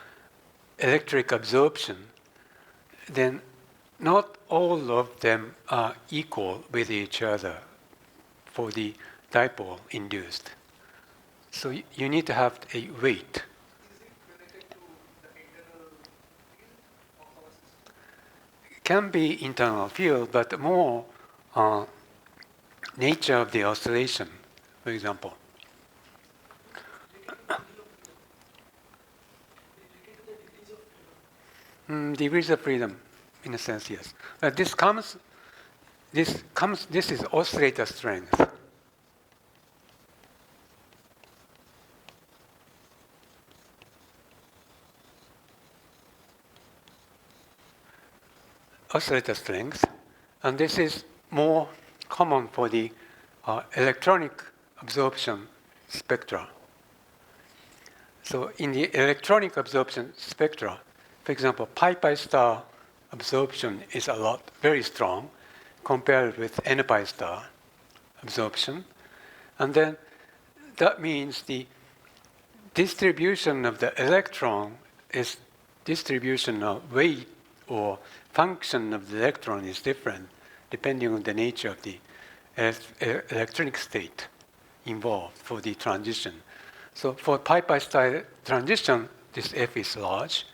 Speaker 1: electric absorption, then not all of them are equal with each other for the dipole induced. So you need to have a weight.
Speaker 2: Is it related to the internal field of our system?
Speaker 1: It can be internal field, but more nature of the oscillation, for example. Degrees of freedom, in a sense, yes. But this is oscillator strength. Oscillator strength, and this is more common for the electronic absorption spectra. So in the electronic absorption spectra, for example, pi star absorption is very strong compared with n pi star absorption. And then that means the distribution of the electron is distribution of weight or function of the electron is different depending on the nature of the electronic state involved for the transition. So for pi star transition, this F is large.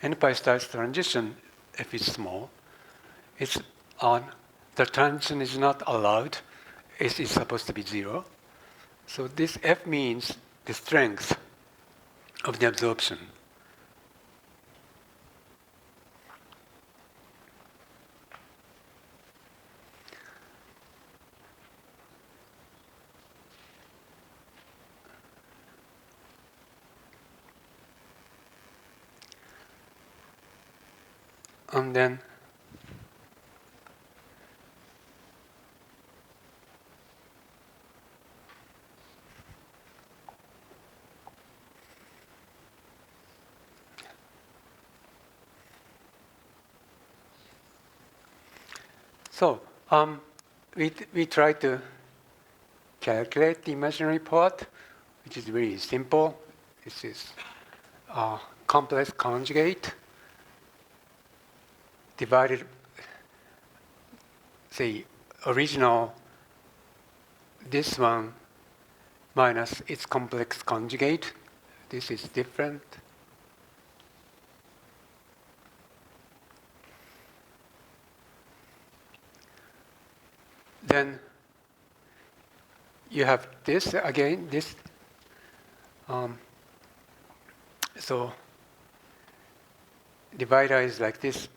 Speaker 1: N pi star transition, F is small. It's on. The transition is not allowed. It is supposed to be 0. So this F means the strength of the absorption. And then so we try to calculate the imaginary part, which is very simple. This is complex conjugate divided, say, original, this one minus its complex conjugate. This is different. Then you have this again, this. So divider is like this,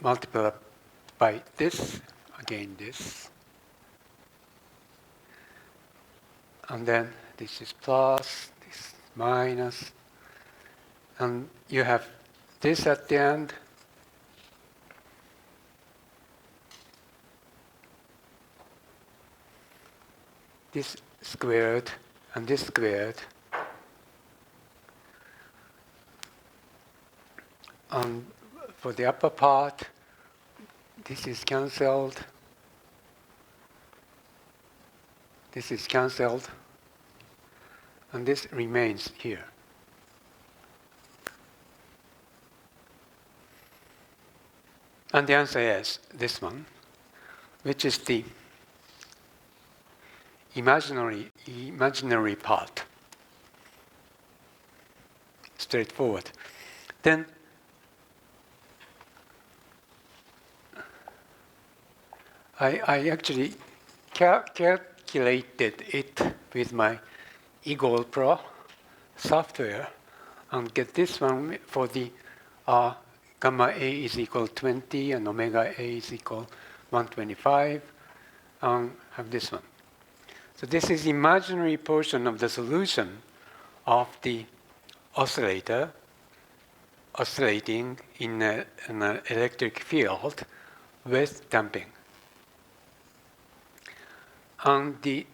Speaker 1: multiplied by this, again this. And then this is plus, this is minus. And you have this at the end. This squared and this squared. And for the upper part, this is cancelled. This is cancelled. And this remains here. And the answer is this one, which is the imaginary part. Straightforward. Then I actually calculated it with my Eagle Pro software and get this one for the gamma A is equal 20 and omega A is equal 125 and have this one. So this is imaginary portion of the solution of the oscillator oscillating in an electric field with damping. And the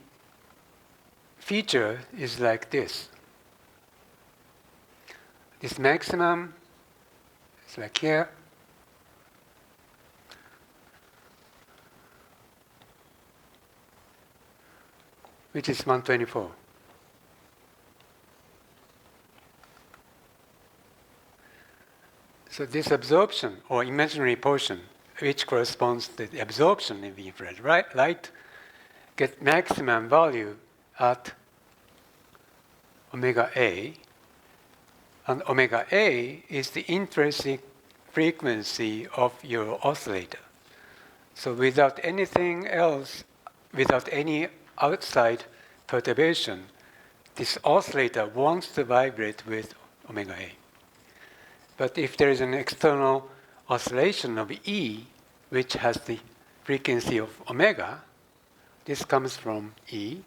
Speaker 1: feature is like this. This maximum is like here. Which is 124. So this absorption, or imaginary portion, which corresponds to the absorption in the infrared light, get maximum value at omega A. And omega A is the intrinsic frequency of your oscillator. So without anything else, without any outside perturbation, this oscillator wants to vibrate with omega A. But if there is an external oscillation of E, which has the frequency of omega, this comes from E.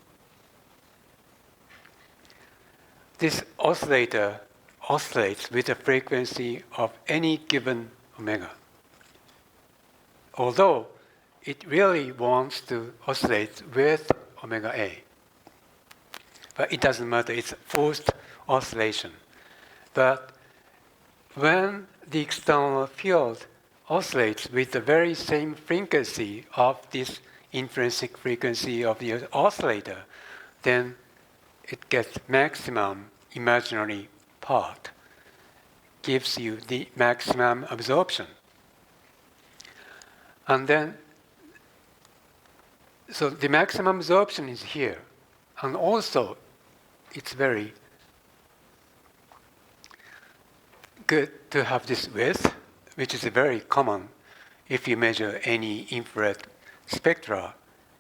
Speaker 1: This oscillator oscillates with the frequency of any given omega. Although it really wants to oscillate with omega A. But it doesn't matter, it's forced oscillation. But when the external field oscillates with the very same frequency of this intrinsic frequency of the oscillator, then it gets maximum imaginary part, gives you the maximum absorption. And then, so the maximum absorption is here. And also, it's very good to have this width, which is very common. If you measure any infrared spectra,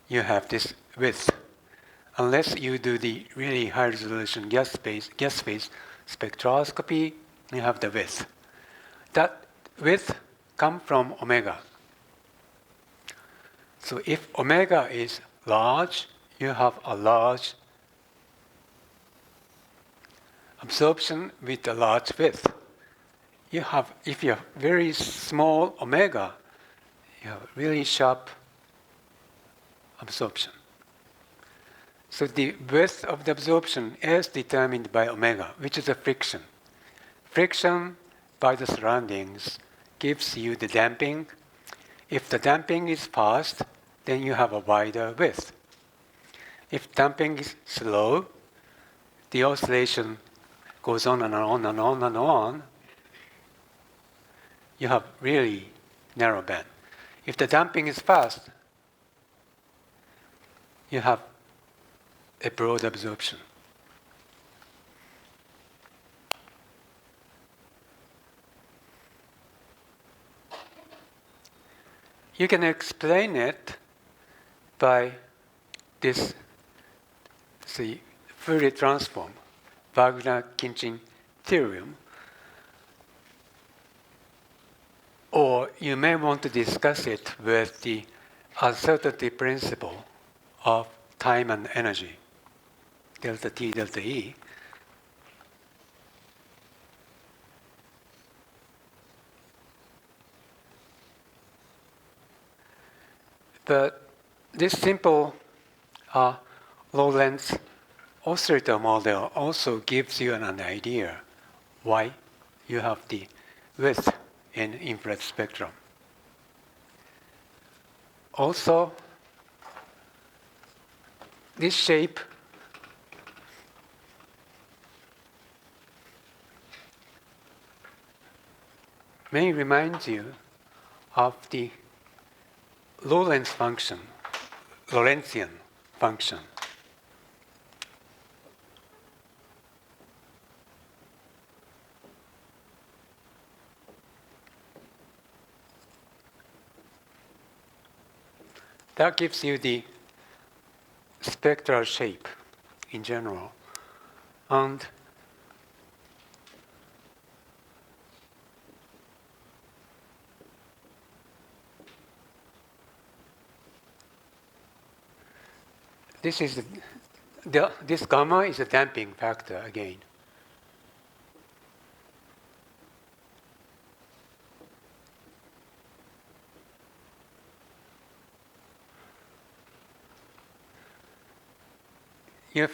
Speaker 1: you have this width. Unless you do the really high resolution gas phase spectroscopy, you have the width. That width comes from omega. So if omega is large, you have a large absorption with a large width. You have, if you have very small omega, you have really sharp absorption. So the width of the absorption is determined by omega, which is the friction. Friction by the surroundings gives you the damping. If the damping is fast, then you have a wider width. If damping is slow, the oscillation goes on and on and on and on. You have really narrow band. If the damping is fast, you have a broad absorption. You can explain it by this, see, Fourier transform, Wagner-Khinchin theorem. Or you may want to discuss it with the uncertainty principle of time and energy, delta T, delta E. But this simple low-length oscillator model also gives you an idea why you have the width in infrared spectrum. Also, this shape may remind you of the Lorentz function, Lorentzian function. That gives you the spectral shape in general. And this gamma is a damping factor again. You're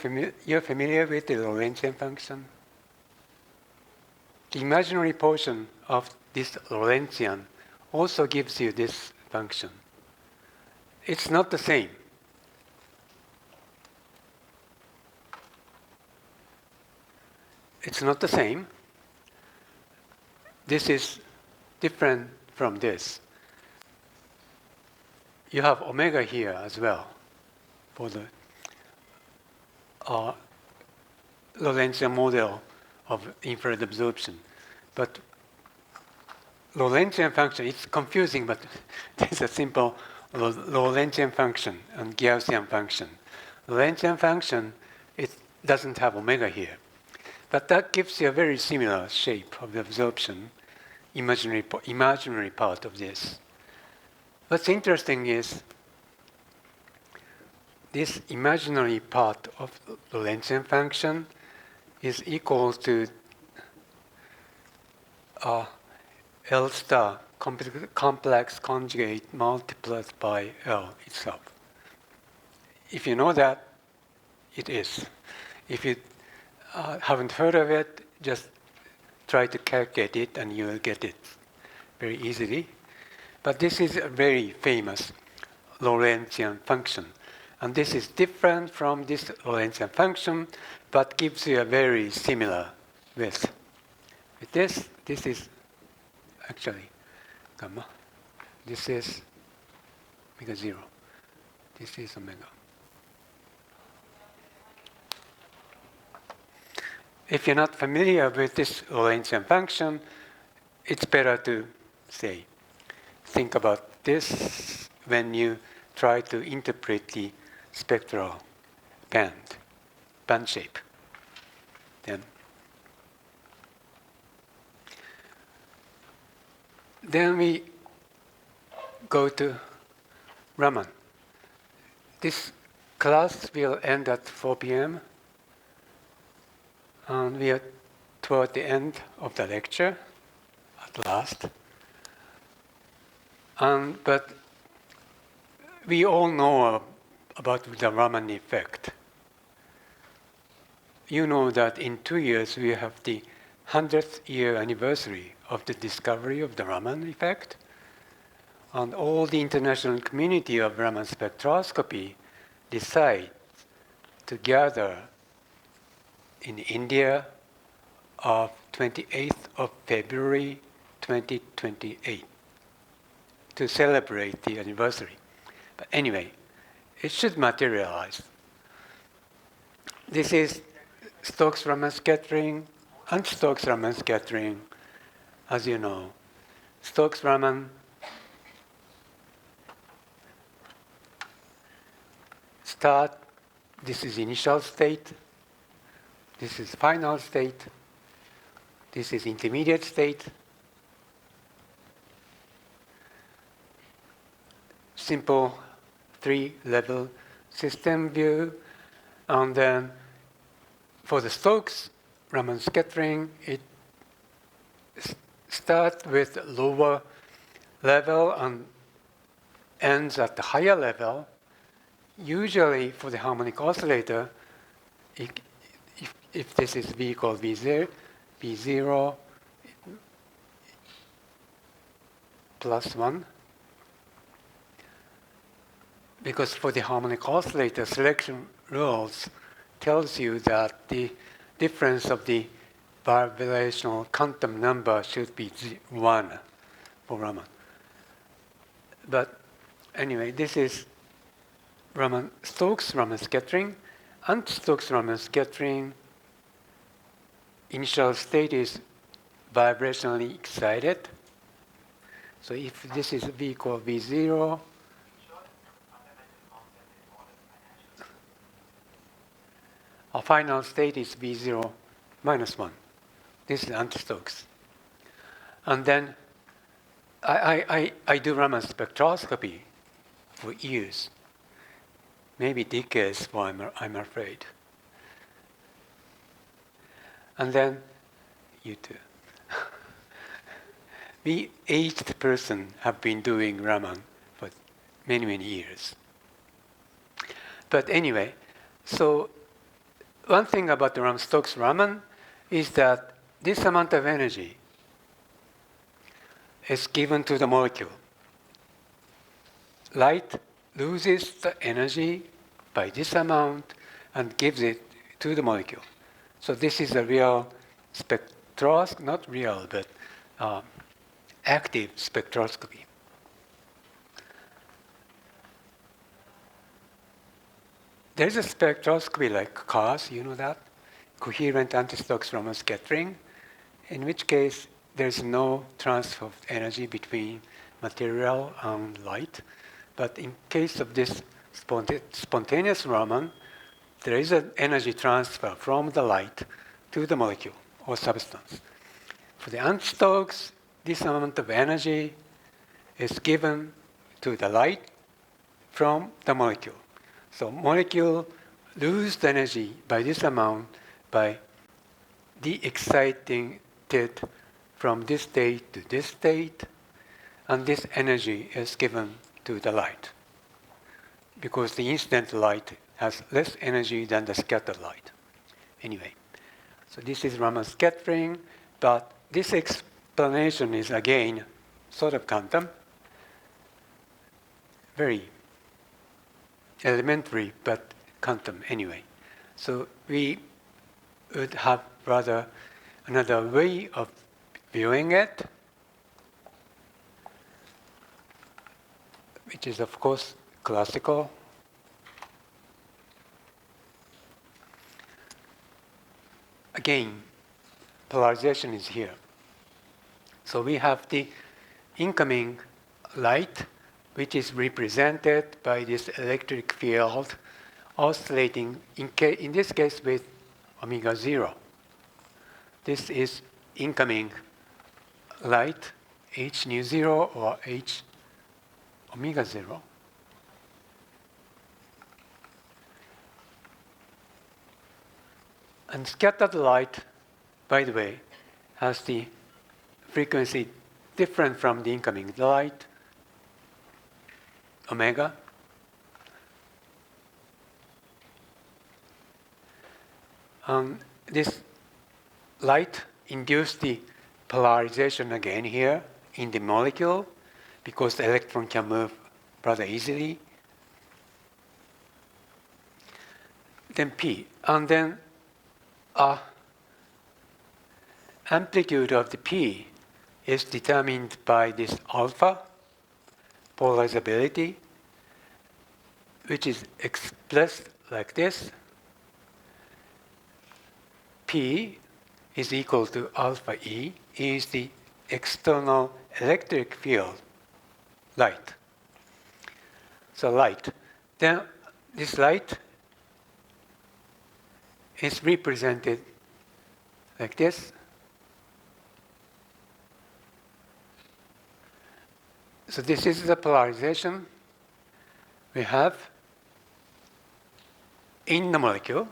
Speaker 1: familiar with the Lorentzian function? The imaginary portion of this Lorentzian also gives you this function. It's not the same. It's not the same. This is different from this. You have omega here as well for the Lorentzian model of infrared absorption. But Lorentzian function, it's confusing, but there's a simple Lorentzian function and Gaussian function. Lorentzian function, it doesn't have omega here. But that gives you a very similar shape of the absorption, imaginary part of this. What's interesting is this imaginary part of Lorentzian function is equal to L star complex conjugate multiplied by L itself. If you know that, it is. If you haven't heard of it, just try to calculate it and you will get it very easily. But this is a very famous Lorentzian function. And this is different from this Lorentzian function, but gives you a very similar width. With this is actually gamma. This is omega 0. This is omega. If you're not familiar with this Lorentzian function, it's better to think about this when you try to interpret the spectral band shape. Then we go to Raman. This class will end at 4 p.m. And we are toward the end of the lecture, at last. But we all know about the Raman effect. You know that in 2 years we have the 100th year anniversary of the discovery of the Raman effect. And all the international community of Raman spectroscopy decide to gather in India of 28th of February 2028 to celebrate the anniversary. But anyway, it should materialize. This is Stokes-Raman scattering and Stokes-Raman scattering, as you know. Stokes-Raman start, this is initial state, this is final state, this is intermediate state. Simple 3-level system view. And then for the Stokes-Raman scattering, it starts with lower level and ends at the higher level, usually for the harmonic oscillator, if this is V equals V0 plus 1, because for the harmonic oscillator, selection rules tells you that the difference of the vibrational quantum number should be 1 for Raman. But anyway, this is Stokes-Raman scattering. Anti-Stokes-Raman scattering, initial state is vibrationally excited. So if this is V equals V0, our final state is V0 minus 1. This is anti-Stokes. And then I do Raman spectroscopy for years, maybe decades, I'm afraid. And then you too. We aged person have been doing Raman for many, many years. But anyway, so one thing about the Stokes-Raman is that this amount of energy is given to the molecule. Light loses the energy by this amount and gives it to the molecule. So this is a real spectroscopy, not real, but active spectroscopy. There's a spectroscopy like cars, you know that? Coherent anti-Stokes-Raman scattering, in which case there's no transfer of energy between material and light. But in case of this spontaneous Raman, there is an energy transfer from the light to the molecule or substance. For the anti-Stokes, this amount of energy is given to the light from the molecule. So molecule lose the energy by this amount by de-exciting it from this state to this state, and this energy is given to the light because the incident light has less energy than the scattered light. Anyway, so this is Raman scattering, but this explanation is again sort of quantum, very elementary, but quantum anyway. So we would have rather another way of viewing it, which is of course classical. Again, polarization is here. So we have the incoming light, which is represented by this electric field oscillating, in this case, with omega 0. This is incoming light, H nu 0 or H omega 0. And scattered light, by the way, has the frequency different from the incoming light, omega. This light induced the polarization again here in the molecule because the electron can move rather easily. Then P, and then amplitude of the P is determined by this alpha polarizability, which is expressed like this. P is equal to alpha E. E is the external electric field, light. So light. Then this light is represented like this. So this is the polarization we have in the molecule.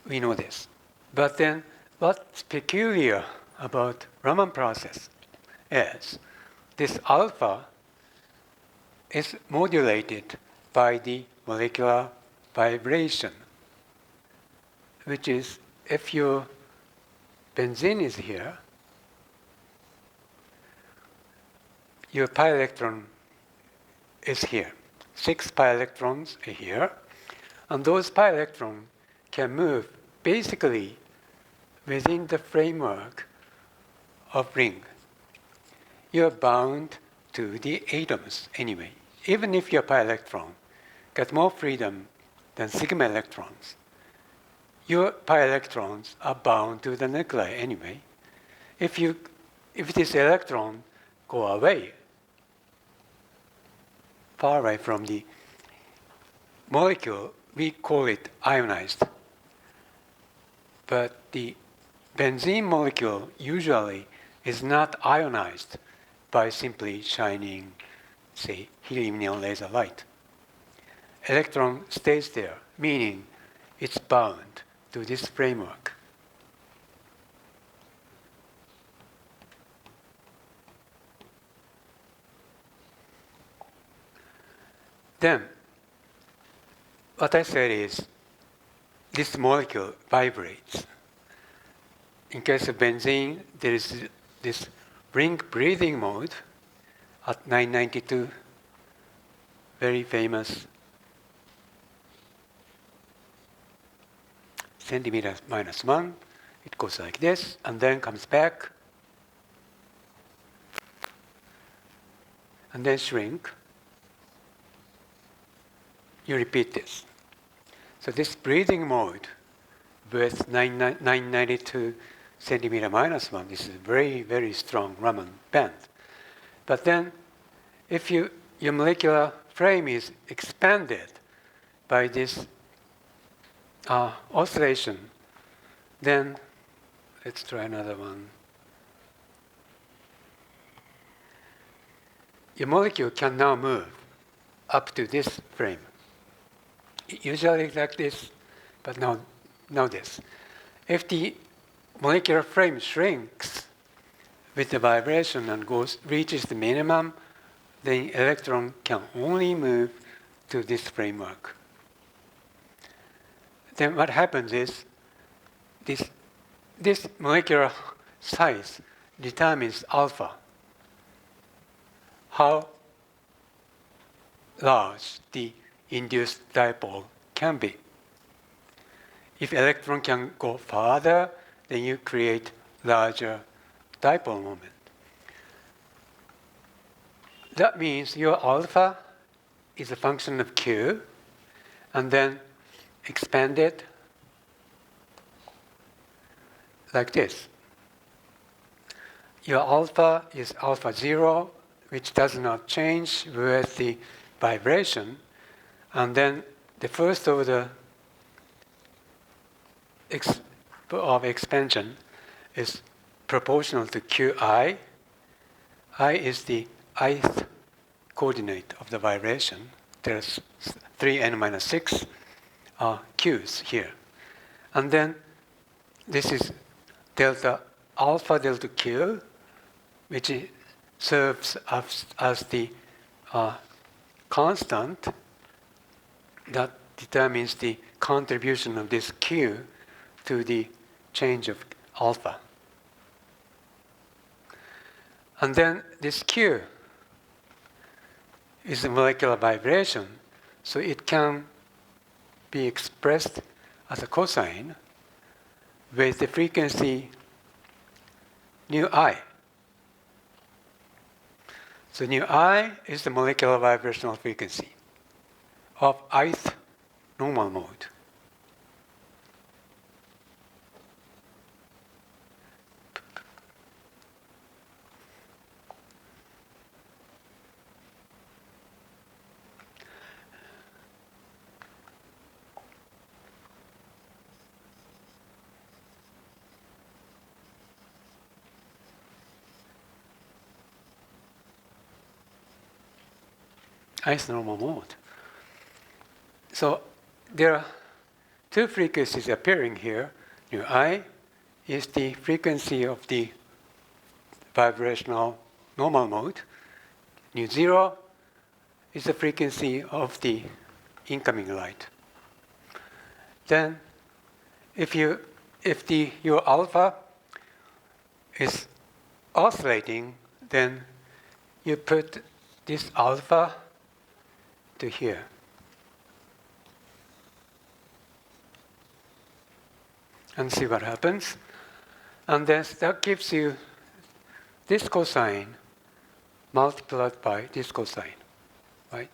Speaker 1: We know this. But then what's peculiar about Raman process is this alpha is modulated by the molecular vibration, which is if your benzene is here, your pi electron is here. 6 pi electrons are here, and those pi electrons can move basically within the framework of ring. You're bound to the atoms anyway. Even if your pi electron got more freedom than sigma electrons, your pi electrons are bound to the nuclei anyway. If this electron go away, far away from the molecule, we call it ionized. But the benzene molecule usually is not ionized by simply shining, say, helium neon laser light. Electron stays there, meaning it's bound to this framework. Then, what I said is, this molecule vibrates. In case of benzene, there is this ring breathing mode at 992, very famous centimeter minus 1. It goes like this, and then comes back, and then shrink. You repeat this. So this breathing mode with 992 centimeter minus 1, this is a very, very strong Raman band. But then if your molecular frame is expanded by this oscillation, then let's try another one. Your molecule can now move up to this frame. Usually like this, but now this. If the molecular frame shrinks with the vibration and reaches the minimum, the electron can only move to this framework. Then what happens is this molecular size determines alpha, how large the induced dipole can be. If electron can go farther, then you create larger dipole moment. That means your alpha is a function of Q, and then expanded like this. Your alpha is alpha 0, which does not change with the vibration, and then the first order of expansion is proportional to Qi. I is the ith coordinate of the vibration. There's 3n minus 6 Q's here. And then this is delta alpha delta Q, which serves as the constant that determines the contribution of this Q to the change of alpha. And then this Q is a molecular vibration, so it can be expressed as a cosine with the frequency nu I. So nu I is the molecular vibrational frequency of ith normal mode. Ith normal mode. So there are two frequencies appearing here. Nu I is the frequency of the vibrational normal mode. Nu 0 is the frequency of the incoming light. Then, if your alpha is oscillating, then you put this alpha to here. And see what happens. And then that gives you this cosine multiplied by this cosine, right?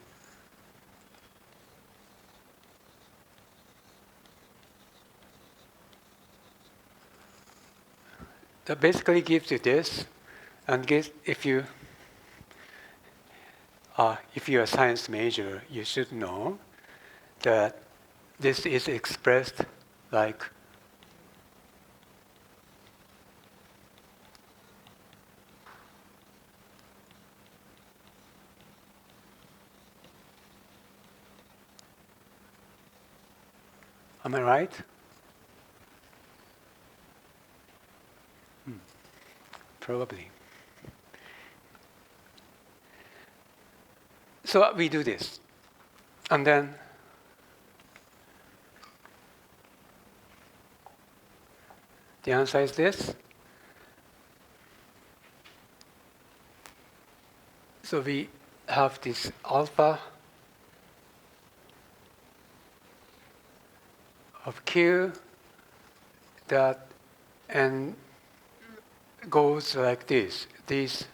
Speaker 1: That basically gives you this, and if you're a science major, you should know that this is expressed like am I right? Probably. So we do this. And then the answer is this. So we have this alpha of Q that and goes like this, these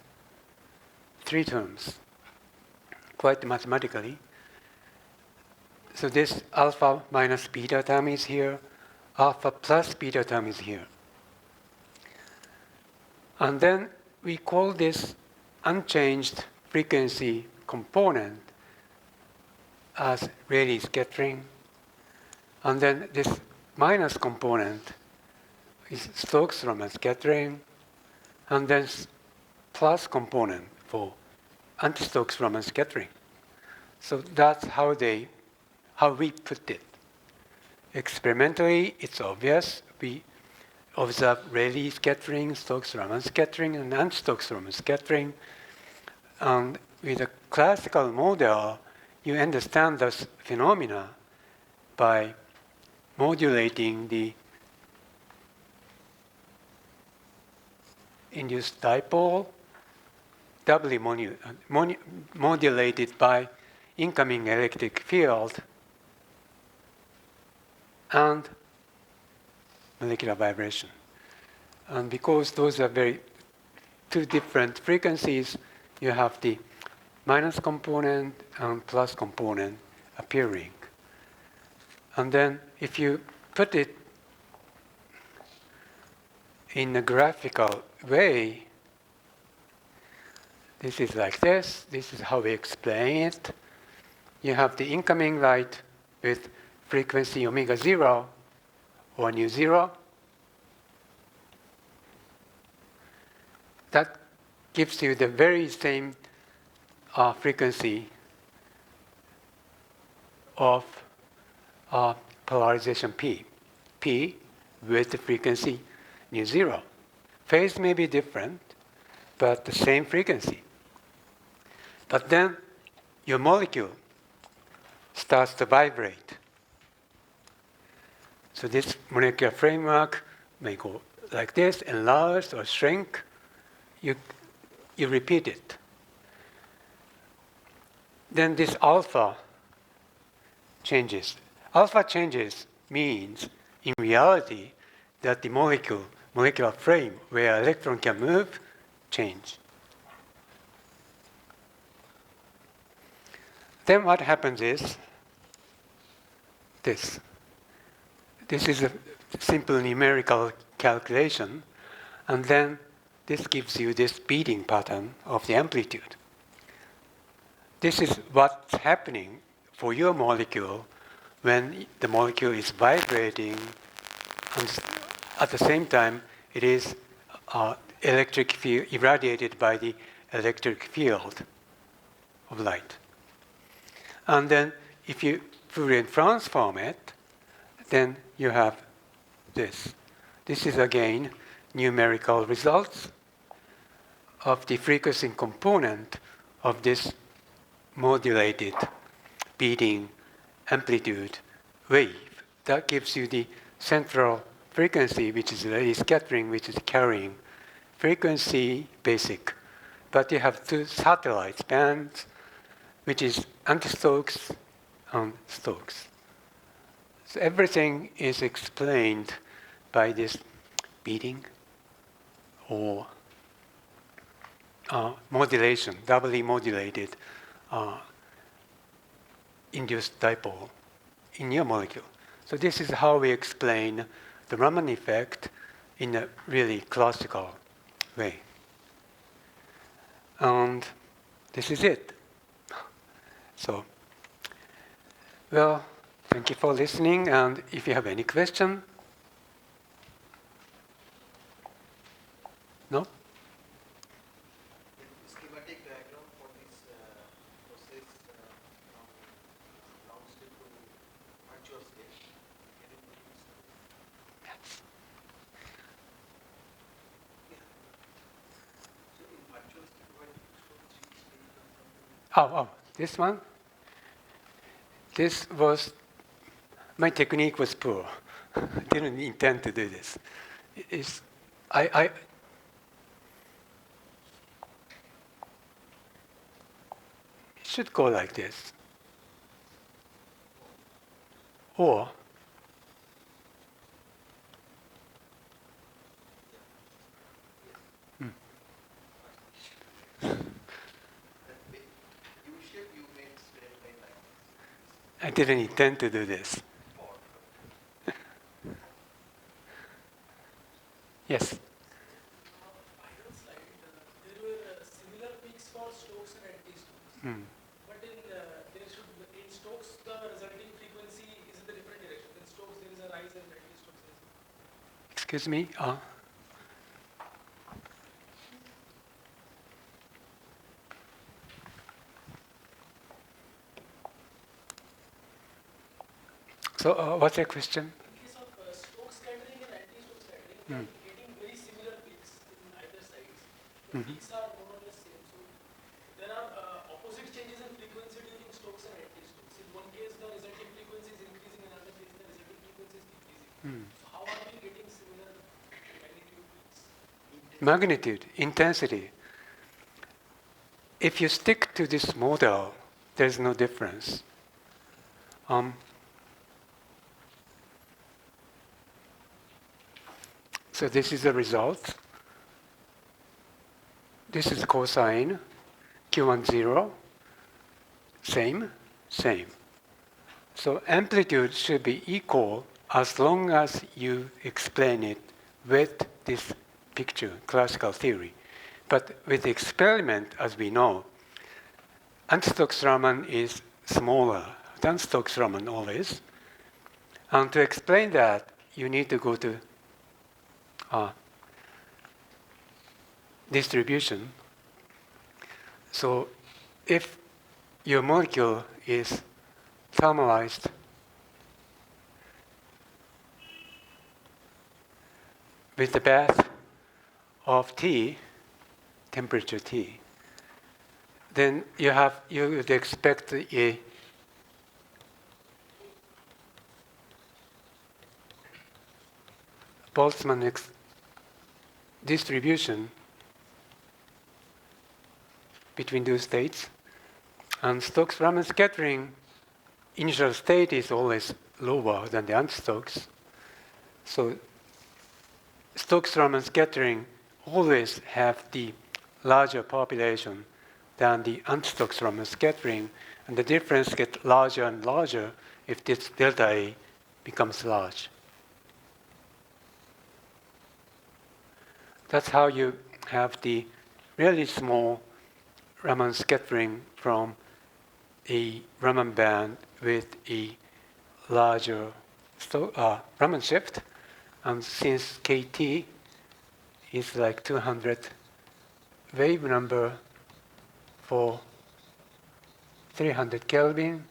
Speaker 1: three terms, quite mathematically. So this alpha minus beta term is here, alpha plus beta term is here. And then we call this unchanged frequency component as Rayleigh scattering. And then this minus component is Stokes-Roman scattering. And then plus component for anti-Stokes-Roman scattering. So that's how we put it. Experimentally, it's obvious. We observe Rayleigh scattering, Stokes-Raman scattering, and anti-Stokes-Raman scattering. And with a classical model, you understand this phenomena by modulating the induced dipole, doubly modulated by incoming electric field and molecular vibration. And because those are two different frequencies, you have the minus component and plus component appearing. And then if you put it in a graphical way, this is like this. This is how we explain it. You have the incoming light with frequency omega 0 or nu 0. That gives you the very same frequency of polarization P. P with the frequency nu 0. Phase may be different, but the same frequency. But then your molecule starts to vibrate. So this molecular framework may go like this, enlarge or shrink. You repeat it. Then this alpha changes. Alpha changes means, in reality, that the molecular frame where electron can move, change. Then what happens is this. This is a simple numerical calculation, and then this gives you this beating pattern of the amplitude. This is what's happening for your molecule when the molecule is vibrating, and at the same time it is electric field irradiated by the electric field of light. And then if you Fourier transform it, then you have this. This is again numerical results. of the frequency component of this modulated beating amplitude wave. That gives you the central frequency, which is really scattering, which is carrying frequency basic. But you have two satellite bands, which is anti-Stokes and Stokes. So everything is explained by this beating or modulation, doubly modulated induced dipole in your molecule. So this is how we explain the Raman effect in a really classical way. And this is it. So, well, thank you for listening, and if you have any question. No?
Speaker 3: Schematic diagram for this process from ground state to virtual state. Can you put it?
Speaker 1: Yes.
Speaker 3: Yeah. So in virtual state, why you show 3 states or something?
Speaker 1: Oh, this one? This was, my technique was poor. Didn't intend to do this. It should go like this. Or,
Speaker 3: U-shape you made straight line like this.
Speaker 1: I didn't intend to do this. Yes?
Speaker 2: Final slide, there were similar peaks for Stokes and anti-Stokes.
Speaker 1: Mm.
Speaker 2: But in Stokes, the resulting frequency is in the different direction. In Stokes, there is a rise, and anti-Stokes there is a
Speaker 1: Excuse me? So what's your question?
Speaker 2: In case of Stokes scattering and anti-Stokes scattering, we are getting very similar peaks in either sides. The peaks are more or less same. So there are opposite changes in frequency during Stokes and anti-Stokes. In one case, the resulting frequency is increasing. In another case, the resulting frequency is decreasing. So how are we getting similar magnitude peaks?
Speaker 1: Magnitude, intensity. If you stick to this model, there's no difference. So this is the result. This is cosine, Q1 0, same. So amplitude should be equal as long as you explain it with this picture, classical theory. But with the experiment, as we know, anti-Stokes Raman is smaller than Stokes Raman always. And to explain that, you need to go to distribution. So if your molecule is thermalized with the bath of T, temperature T, then you would expect a Boltzmann distribution between those states. And Stokes-Raman scattering initial state is always lower than the anti-Stokes. So Stokes-Raman scattering always have the larger population than the anti-Stokes-Raman scattering, and the difference gets larger and larger if this delta A becomes large. That's how you have the really small Raman scattering from a Raman band with a larger Raman shift. And since KT is like 200 wave number for 300 Kelvin,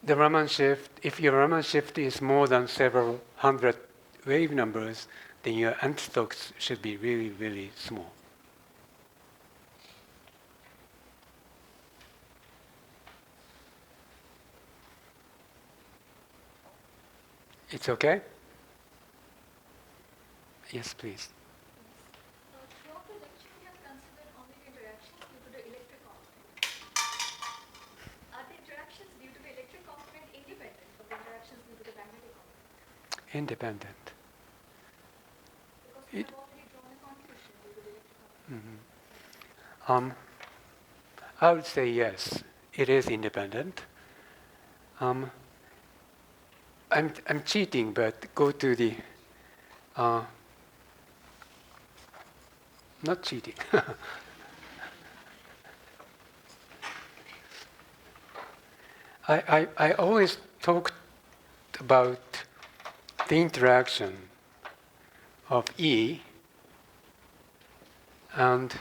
Speaker 1: the Raman shift, if your Raman shift is more than several hundred wave numbers, then your antistocks should be really, really small. It's okay? Yes, please.
Speaker 4: Throughout the lecture, we have considered only the interactions due to the electric component. Are the interactions due to the electric component independent of the interactions due to the magnetic component?
Speaker 1: Independent.
Speaker 4: Because we have already drawn a conclusion due to the electric component.
Speaker 1: I would say yes, it is independent. I'm cheating, but go to the not cheating. I always talked about the interaction of E and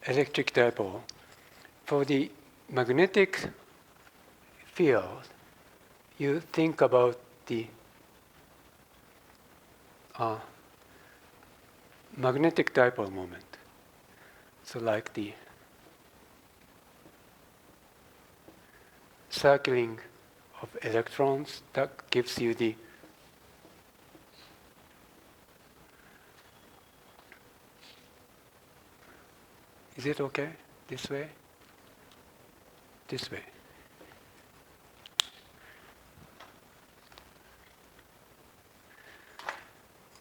Speaker 1: electric dipole. For the magnetic field, you think about the magnetic dipole moment. So like the circling of electrons, that gives you the is it okay? This way? This way.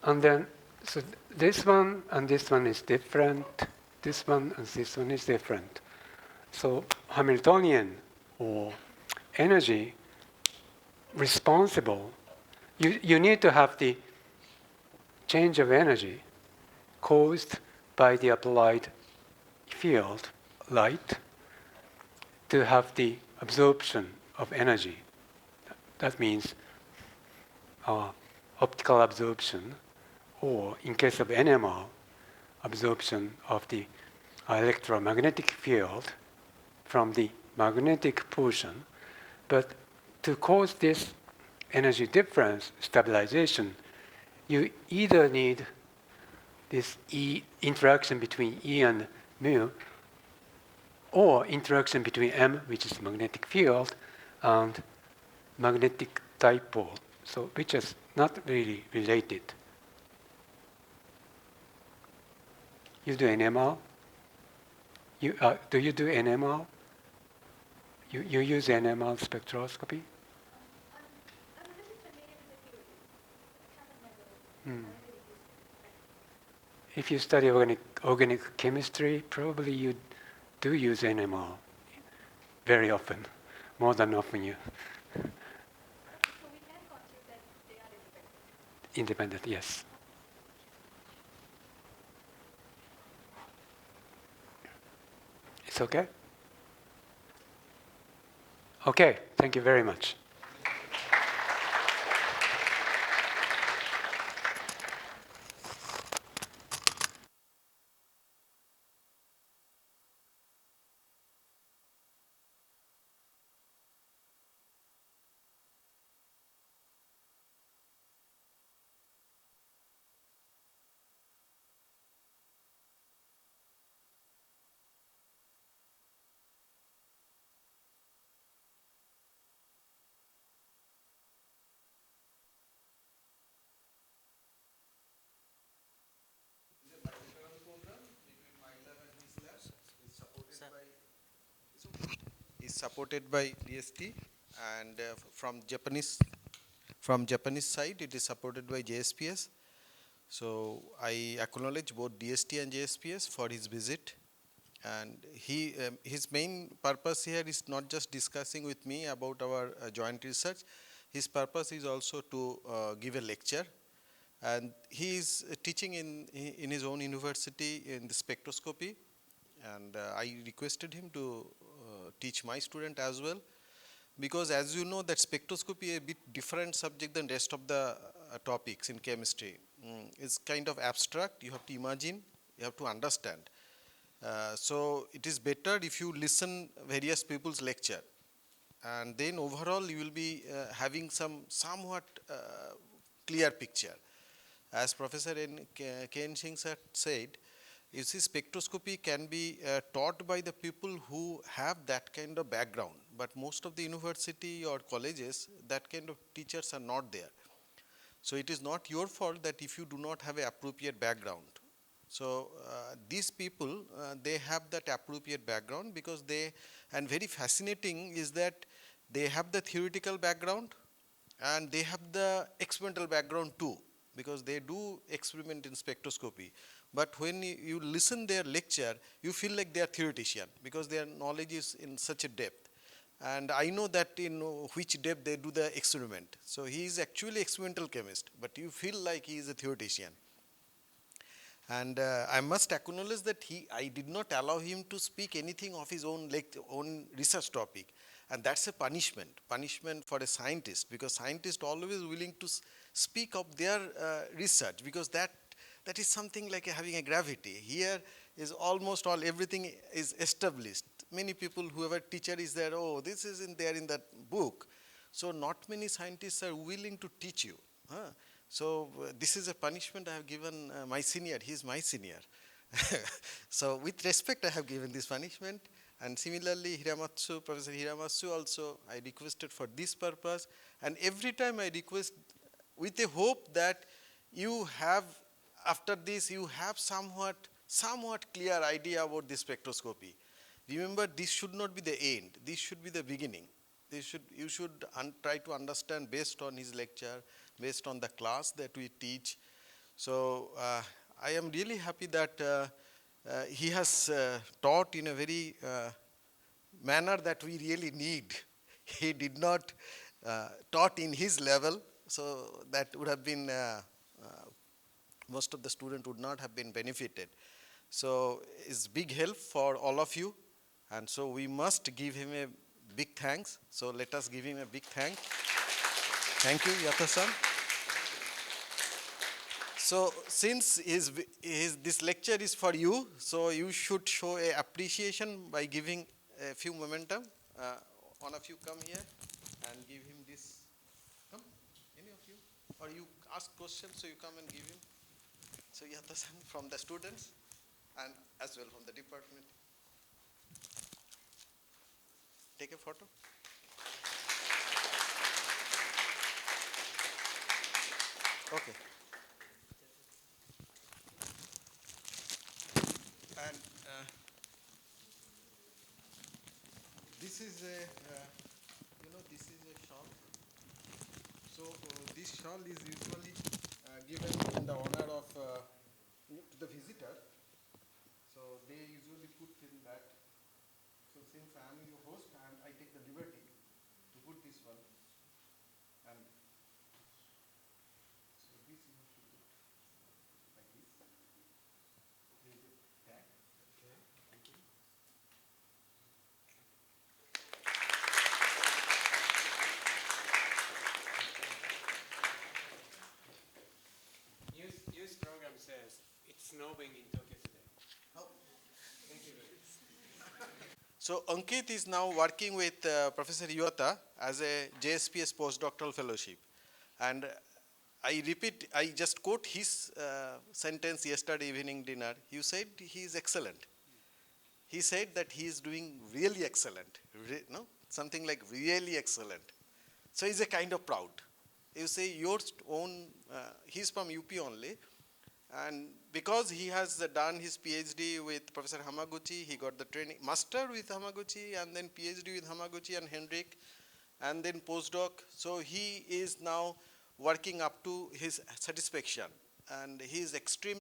Speaker 1: And then, so this one and this one is different. This one and this one is different. So Hamiltonian or energy responsible, you need to have the change of energy caused by the applied field, light, to have the absorption of energy. That means optical absorption, or in case of NMR, absorption of the electromagnetic field from the magnetic portion. But to cause this energy difference stabilization, you either need this interaction between E and mu, or interaction between M, which is magnetic field, and magnetic dipole, so which is not really related. You do NMR? Do you do NMR? You use NMR spectroscopy?
Speaker 4: I'm a little familiar with the theory. I haven't never really used it.
Speaker 1: If you study organic chemistry, probably you do use NMR very often, more than often you.
Speaker 4: So we can conclude that they are independent.
Speaker 1: Independent, yes. It's okay? Okay, thank you very much.
Speaker 3: Is supported by DST, and from Japanese side it is supported by JSPS. So I acknowledge both DST and JSPS for his visit, and his main purpose here is not just discussing with me about our joint research. His purpose is also to give a lecture, and he is teaching in his own university in the spectroscopy, and I requested him to teach my student as well, because as you know that spectroscopy is a bit different subject than rest of the topics in chemistry. It's kind of abstract, you have to imagine, you have to understand. So it is better if you listen various people's lecture, and then overall you will be having somewhat clear picture. As Professor Ken Singh sir said, you see, spectroscopy can be taught by the people who have that kind of background, but most of the university or colleges, that kind of teachers are not there. So it is not your fault that if you do not have an appropriate background. So these people, they have that appropriate background because and very fascinating is that they have the theoretical background and they have the experimental background too, because they do experiment in spectroscopy. But when you listen their lecture, you feel like they are theoretician because their knowledge is in such a depth. And I know that in which depth they do the experiment. So he is actually experimental chemist, but you feel like he is a theoretician. And I must acknowledge that I did not allow him to speak anything of his own research topic. And that's a punishment for a scientist, because scientists always willing to speak of their research, because that is something like having a gravity. Here is almost everything is established. Many people, whoever teacher is there, oh, this isn't there in that book. So not many scientists are willing to teach you. So this is a punishment I have given my senior. He is my senior. So with respect, I have given this punishment. And similarly, Professor Hiramatsu also, I requested for this purpose. And every time I request with a hope that you have, after this, you have somewhat clear idea about this spectroscopy. Remember, this should not be the end. This should be the beginning. You should try to understand based on his lecture, based on the class that we teach. So I am really happy that he has taught in a very manner that we really need. He did not taught in his level, so that would have been, most of the students would not have been benefited. So it's big help for all of you, and so we must give him a big thanks. So let us give him a big thank. Thank you, Iwata-san. So since this lecture is for you, so you should show a appreciation by giving a few momentum. One of you come here and give him this. Come, any of you? Or you ask questions, so you come and give him. So Iwata-san from the students and as well from the department. Take a photo. Okay. And this is a, this is a shawl. So this shawl is usually given in the honor of the visitor. So they usually put in that. So since I am your host, I take the liberty to put this one. And so this you have to put like this. There is a tag. Okay. Thank you.
Speaker 1: News program says it's snowing in Tokyo today.
Speaker 3: Oh, thank you very much. So Ankit is now working with Professor Iwata as a JSPS postdoctoral fellowship. And I repeat, I just quote his sentence yesterday evening dinner. You said he is excellent. He said that he is doing really excellent. Something like really excellent. So he's a kind of proud. You say your own, he's from UP only. And because he has done his PhD with Professor Hamaguchi, he got the training, master with Hamaguchi, and then PhD with Hamaguchi and Hendrik, and then postdoc. So he is now working up to his satisfaction. And he is extremely